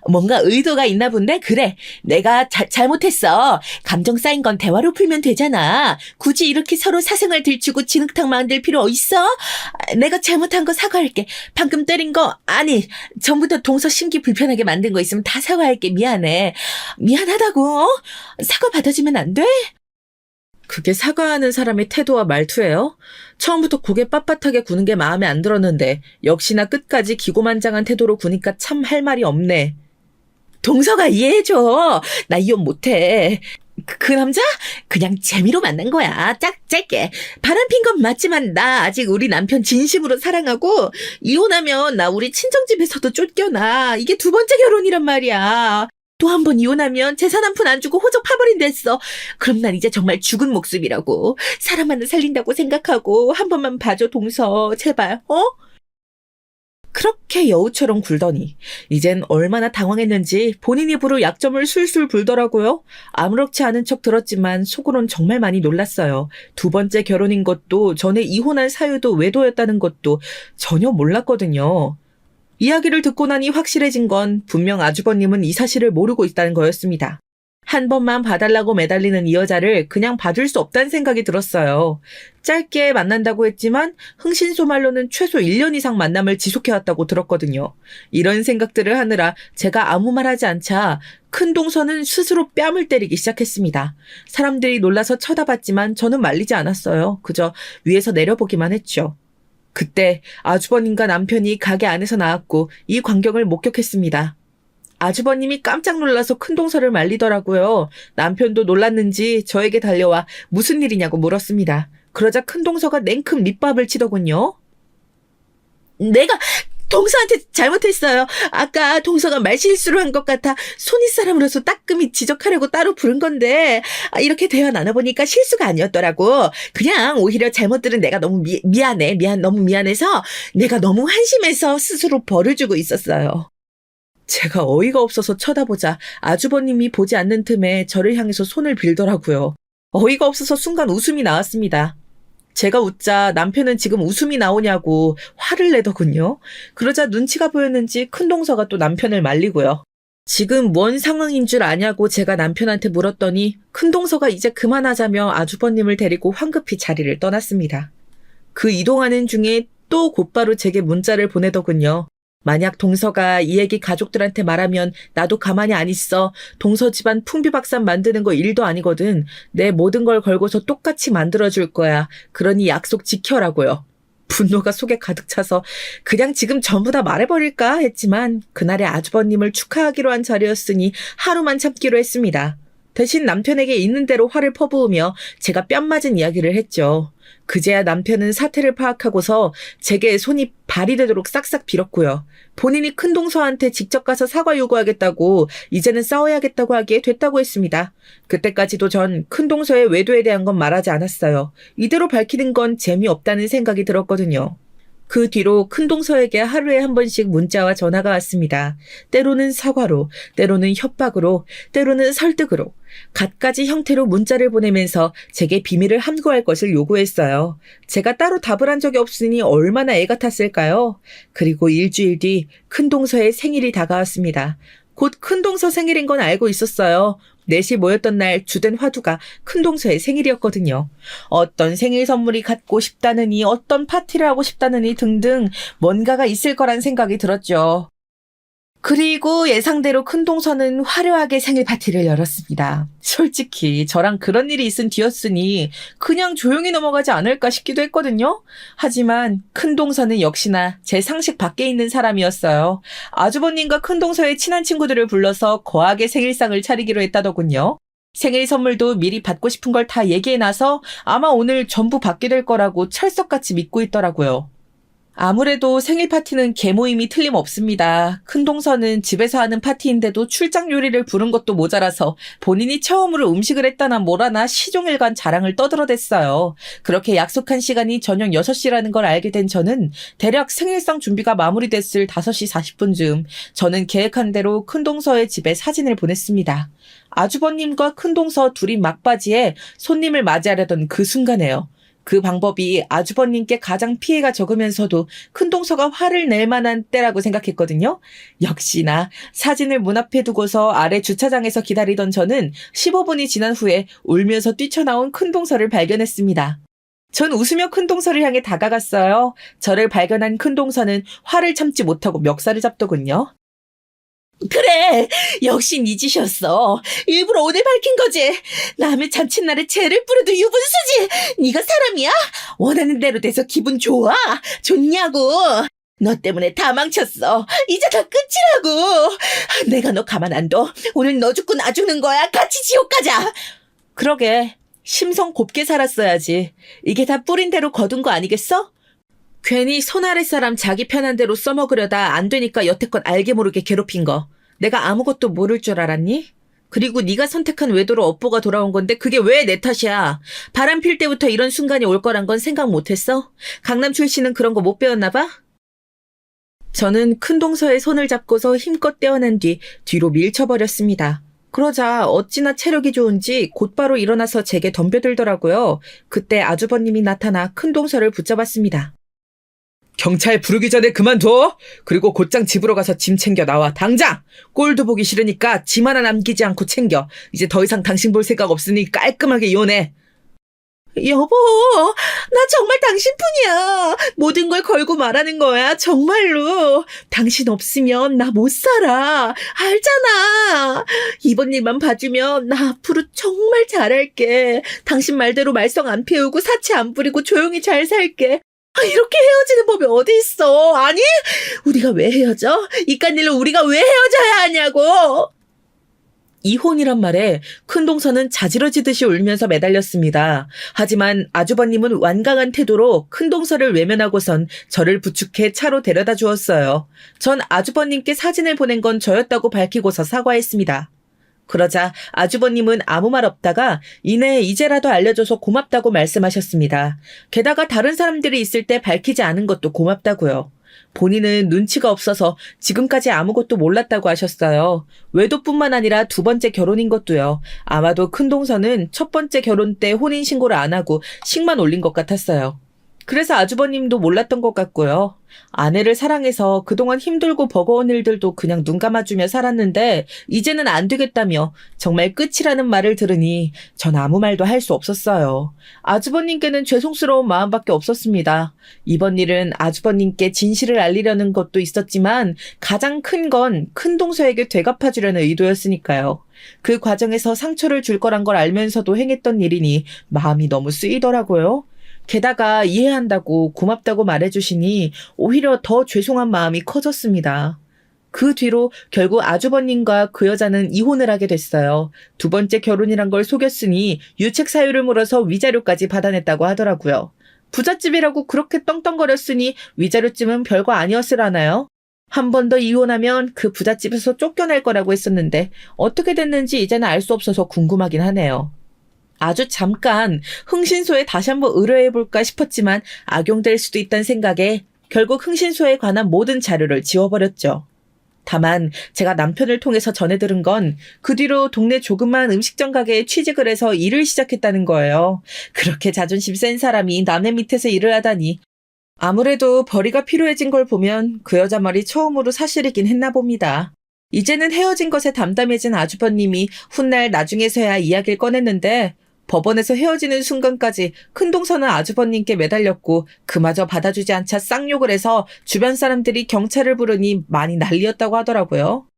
뭔가 의도가 있나 본데? 그래. 내가 잘못했어. 감정 쌓인 건 대화로 풀면 되잖아. 굳이 이렇게 서로 사생활 들추고 진흙탕 만들 필요 있어? 내가 잘못한 거 사과할게. 방금 때린 거, 아니, 전부 다 동서 심기 불편하게 만든 거 있으면 다 사과할게. 미안해. 미안하다고, 사과 받아주면 안 돼? 그게 사과하는 사람의 태도와 말투예요? 처음부터 고개 빳빳하게 구는 게 마음에 안 들었는데 역시나 끝까지 기고만장한 태도로 구니까 참 할 말이 없네. 동서가 이해해줘. 나 이혼 못해. 그 남자? 그냥 재미로 만난 거야. 짧게. 바람핀 건 맞지만 나 아직 우리 남편 진심으로 사랑하고 이혼하면 나 우리 친정집에서도 쫓겨나. 이게 두 번째 결혼이란 말이야. 또 한 번 이혼하면 재산 한 푼 안 주고 호적 파버린댔어. 그럼 난 이제 정말 죽은 목숨이라고. 사람 하나 살린다고 생각하고 한 번만 봐줘 동서. 제발. 그렇게 여우처럼 굴더니 이젠 얼마나 당황했는지 본인 입으로 약점을 술술 불더라고요. 아무렇지 않은 척 들었지만 속으론 정말 많이 놀랐어요. 두 번째 결혼인 것도 전에 이혼한 사유도 외도였다는 것도 전혀 몰랐거든요. 이야기를 듣고 나니 확실해진 건 분명 아주버님은 이 사실을 모르고 있다는 거였습니다. 한 번만 봐달라고 매달리는 이 여자를 그냥 봐줄 수 없다는 생각이 들었어요. 짧게 만난다고 했지만 흥신소말로는 최소 1년 이상 만남을 지속해왔다고 들었거든요. 이런 생각들을 하느라 제가 아무 말 하지 않자 큰 동서는 스스로 뺨을 때리기 시작했습니다. 사람들이 놀라서 쳐다봤지만 저는 말리지 않았어요. 그저 위에서 내려보기만 했죠. 그때 아주버님과 남편이 가게 안에서 나왔고 이 광경을 목격했습니다. 아주버님이 깜짝 놀라서 큰동서를 말리더라고요. 남편도 놀랐는지 저에게 달려와 무슨 일이냐고 물었습니다. 그러자 큰동서가 냉큼 밑밥을 치더군요. 내가 동서한테 잘못했어요. 아까 동서가 말실수를 한 것 같아 손윗사람으로서 따끔히 지적하려고 따로 부른 건데 이렇게 대화 나눠보니까 실수가 아니었더라고. 그냥 오히려 잘못 들은 내가 너무 미안해. 너무 미안해서 내가 너무 한심해서 스스로 벌을 주고 있었어요. 제가 어이가 없어서 쳐다보자 아주버님이 보지 않는 틈에 저를 향해서 손을 빌더라고요. 어이가 없어서 순간 웃음이 나왔습니다. 제가 웃자 남편은 지금 웃음이 나오냐고 화를 내더군요. 그러자 눈치가 보였는지 큰동서가 또 남편을 말리고요. 지금 뭔 상황인 줄 아냐고 제가 남편한테 물었더니 큰동서가 이제 그만하자며 아주버님을 데리고 황급히 자리를 떠났습니다. 그 이동하는 중에 또 곧바로 제게 문자를 보내더군요. 만약 동서가 이 얘기 가족들한테 말하면 나도 가만히 안 있어. 동서 집안 풍비박산 만드는 거 일도 아니거든. 내 모든 걸 걸고서 똑같이 만들어줄 거야. 그러니 약속 지켜라고요. 분노가 속에 가득 차서 그냥 지금 전부 다 말해버릴까 했지만 그날의 아주버님을 축하하기로 한 자리였으니 하루만 참기로 했습니다. 대신 남편에게 있는 대로 화를 퍼부으며 제가 뺨 맞은 이야기를 했죠. 그제야 남편은 사태를 파악하고서 제게 손이 발이 되도록 싹싹 빌었고요. 본인이 큰동서한테 직접 가서 사과 요구하겠다고 이제는 싸워야겠다고 하기에 됐다고 했습니다. 그때까지도 전 큰동서의 외도에 대한 건 말하지 않았어요. 이대로 밝히는 건 재미없다는 생각이 들었거든요. 그 뒤로 큰동서에게 하루에 한 번씩 문자와 전화가 왔습니다. 때로는 사과로, 때로는 협박으로, 때로는 설득으로 갖가지 형태로 문자를 보내면서 제게 비밀을 함구할 것을 요구했어요. 제가 따로 답을 한 적이 없으니 얼마나 애 같았을까요? 그리고 일주일 뒤 큰동서의 생일이 다가왔습니다. 곧 큰동서 생일인 건 알고 있었어요. 넷이 모였던 날 주된 화두가 큰동서의 생일이었거든요. 어떤 생일 선물이 갖고 싶다느니 어떤 파티를 하고 싶다느니 등등 뭔가가 있을 거란 생각이 들었죠. 그리고 예상대로 큰동서는 화려하게 생일 파티를 열었습니다. 솔직히 저랑 그런 일이 있은 뒤였으니 그냥 조용히 넘어가지 않을까 싶기도 했거든요. 하지만 큰동서는 역시나 제 상식 밖에 있는 사람이었어요. 아주버님과 큰동서의 친한 친구들을 불러서 거하게 생일상을 차리기로 했다더군요. 생일 선물도 미리 받고 싶은 걸 다 얘기해놔서 아마 오늘 전부 받게 될 거라고 철석같이 믿고 있더라고요. 아무래도 생일 파티는 개모임이 틀림없습니다. 큰동서는 집에서 하는 파티인데도 출장 요리를 부른 것도 모자라서 본인이 처음으로 음식을 했다나 뭐라나 시종일관 자랑을 떠들어댔어요. 그렇게 약속한 시간이 저녁 6시라는 걸 알게 된 저는 대략 생일상 준비가 마무리됐을 5시 40분쯤 저는 계획한 대로 큰동서의 집에 사진을 보냈습니다. 아주버님과 큰동서 둘이 막바지에 손님을 맞이하려던 그 순간에요. 그 방법이 아주버님께 가장 피해가 적으면서도 큰동서가 화를 낼 만한 때라고 생각했거든요. 역시나 사진을 문 앞에 두고서 아래 주차장에서 기다리던 저는 15분이 지난 후에 울면서 뛰쳐나온 큰동서를 발견했습니다. 전 웃으며 큰동서를 향해 다가갔어요. 저를 발견한 큰동서는 화를 참지 못하고 멱살을 잡더군요. 그래, 역시 네 짓이었어. 일부러 오늘 밝힌 거지. 남의 잔칫날에 죄를 뿌려도 유분수지. 네가 사람이야? 원하는 대로 돼서 기분 좋아? 좋냐고. 너 때문에 다 망쳤어. 이제 다 끝이라고. 내가 너 가만 안 둬. 오늘 너 죽고 나 죽는 거야. 같이 지옥 가자. 그러게, 심성 곱게 살았어야지. 이게 다 뿌린 대로 거둔 거 아니겠어? 괜히 손 아래 사람 자기 편한 대로 써먹으려다 안 되니까 여태껏 알게 모르게 괴롭힌 거. 내가 아무것도 모를 줄 알았니? 그리고 네가 선택한 외도로 업보가 돌아온 건데 그게 왜 내 탓이야? 바람 필 때부터 이런 순간이 올 거란 건 생각 못했어? 강남 출신은 그런 거 못 배웠나 봐? 저는 큰동서의 손을 잡고서 힘껏 떼어낸 뒤 뒤로 밀쳐버렸습니다. 그러자 어찌나 체력이 좋은지 곧바로 일어나서 제게 덤벼들더라고요. 그때 아주버님이 나타나 큰동서를 붙잡았습니다. 경찰 부르기 전에 그만둬. 그리고 곧장 집으로 가서 짐 챙겨 나와. 당장. 꼴도 보기 싫으니까 짐 하나 남기지 않고 챙겨. 이제 더 이상 당신 볼 생각 없으니 깔끔하게 이혼해. 여보, 나 정말 당신뿐이야. 모든 걸 걸고 말하는 거야. 정말로. 당신 없으면 나 못 살아. 알잖아. 이번 일만 봐주면 나 앞으로 정말 잘할게. 당신 말대로 말썽 안 피우고 사치 안 부리고 조용히 잘 살게. 이렇게 헤어지는 법이 어디 있어? 아니? 우리가 왜 헤어져? 이깟 일로 우리가 왜 헤어져야 하냐고? 이혼이란 말에 큰동서는 자지러지듯이 울면서 매달렸습니다. 하지만 아주버님은 완강한 태도로 큰동서를 외면하고선 저를 부축해 차로 데려다 주었어요. 전 아주버님께 사진을 보낸 건 저였다고 밝히고서 사과했습니다. 그러자 아주버님은 아무 말 없다가 이내 이제라도 알려줘서 고맙다고 말씀하셨습니다. 게다가 다른 사람들이 있을 때 밝히지 않은 것도 고맙다고요. 본인은 눈치가 없어서 지금까지 아무것도 몰랐다고 하셨어요. 외도뿐만 아니라 두 번째 결혼인 것도요. 아마도 큰동서는 첫 번째 결혼 때 혼인신고를 안 하고 식만 올린 것 같았어요. 그래서 아주버님도 몰랐던 것 같고요. 아내를 사랑해서 그동안 힘들고 버거운 일들도 그냥 눈 감아주며 살았는데 이제는 안 되겠다며 정말 끝이라는 말을 들으니 전 아무 말도 할 수 없었어요. 아주버님께는 죄송스러운 마음밖에 없었습니다. 이번 일은 아주버님께 진실을 알리려는 것도 있었지만 가장 큰 건 큰동서에게 되갚아주려는 의도였으니까요. 그 과정에서 상처를 줄 거란 걸 알면서도 행했던 일이니 마음이 너무 쓰이더라고요. 게다가 이해한다고 고맙다고 말해주시니 오히려 더 죄송한 마음이 커졌습니다. 그 뒤로 결국 아주버님과 그 여자는 이혼을 하게 됐어요. 두 번째 결혼이란 걸 속였으니 유책 사유를 물어서 위자료까지 받아냈다고 하더라고요. 부잣집이라고 그렇게 떵떵거렸으니 위자료쯤은 별거 아니었으라나요? 한 번 더 이혼하면 그 부잣집에서 쫓겨날 거라고 했었는데 어떻게 됐는지 이제는 알 수 없어서 궁금하긴 하네요. 아주 잠깐 흥신소에 다시 한번 의뢰해볼까 싶었지만 악용될 수도 있다는 생각에 결국 흥신소에 관한 모든 자료를 지워버렸죠. 다만 제가 남편을 통해서 전해 들은 건 그 뒤로 동네 조그만 음식점 가게에 취직을 해서 일을 시작했다는 거예요. 그렇게 자존심 센 사람이 남의 밑에서 일을 하다니. 아무래도 벌이가 필요해진 걸 보면 그 여자 말이 처음으로 사실이긴 했나 봅니다. 이제는 헤어진 것에 담담해진 아주버님이 훗날 나중에서야 이야기를 꺼냈는데 법원에서 헤어지는 순간까지 큰동서는 아주버님께 매달렸고 그마저 받아주지 않자 쌍욕을 해서 주변 사람들이 경찰을 부르니 많이 난리였다고 하더라고요.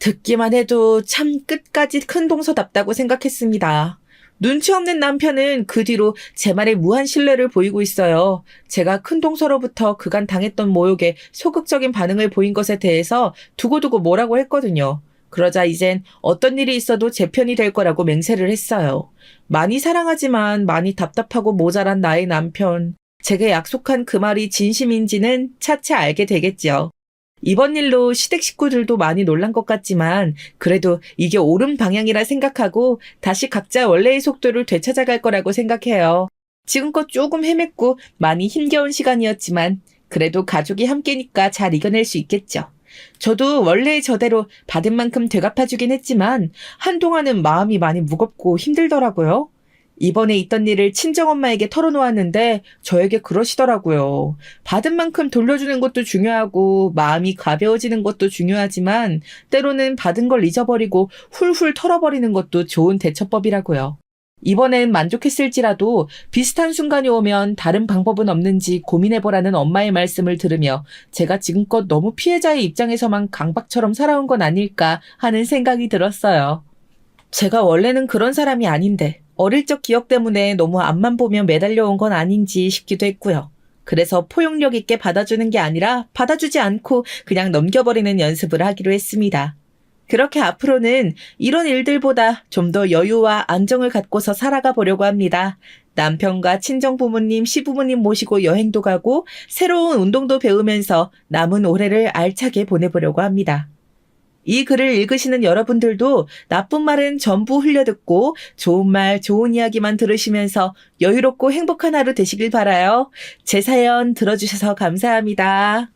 듣기만 해도 참 끝까지 큰동서답다고 생각했습니다. 눈치 없는 남편은 그 뒤로 제 말에 무한 신뢰를 보이고 있어요. 제가 큰동서로부터 그간 당했던 모욕에 소극적인 반응을 보인 것에 대해서 두고두고 뭐라고 했거든요. 그러자 이젠 어떤 일이 있어도 제 편이 될 거라고 맹세를 했어요. 많이 사랑하지만 많이 답답하고 모자란 나의 남편. 제게 약속한 그 말이 진심인지는 차차 알게 되겠죠. 이번 일로 시댁 식구들도 많이 놀란 것 같지만 그래도 이게 옳은 방향이라 생각하고 다시 각자 원래의 속도를 되찾아갈 거라고 생각해요. 지금껏 조금 헤맸고 많이 힘겨운 시간이었지만 그래도 가족이 함께니까 잘 이겨낼 수 있겠죠. 저도 원래의 저대로 받은 만큼 되갚아주긴 했지만 한동안은 마음이 많이 무겁고 힘들더라고요. 이번에 있던 일을 친정엄마에게 털어놓았는데 저에게 그러시더라고요. 받은 만큼 돌려주는 것도 중요하고 마음이 가벼워지는 것도 중요하지만 때로는 받은 걸 잊어버리고 훌훌 털어버리는 것도 좋은 대처법이라고요. 이번엔 만족했을지라도 비슷한 순간이 오면 다른 방법은 없는지 고민해보라는 엄마의 말씀을 들으며 제가 지금껏 너무 피해자의 입장에서만 강박처럼 살아온 건 아닐까 하는 생각이 들었어요. 제가 원래는 그런 사람이 아닌데 어릴 적 기억 때문에 너무 앞만 보며 매달려온 건 아닌지 싶기도 했고요. 그래서 포용력 있게 받아주는 게 아니라 받아주지 않고 그냥 넘겨버리는 연습을 하기로 했습니다. 그렇게 앞으로는 이런 일들보다 좀 더 여유와 안정을 갖고서 살아가 보려고 합니다. 남편과 친정 부모님, 시부모님 모시고 여행도 가고 새로운 운동도 배우면서 남은 올해를 알차게 보내보려고 합니다. 이 글을 읽으시는 여러분들도 나쁜 말은 전부 흘려듣고 좋은 말, 좋은 이야기만 들으시면서 여유롭고 행복한 하루 되시길 바라요. 제 사연 들어주셔서 감사합니다.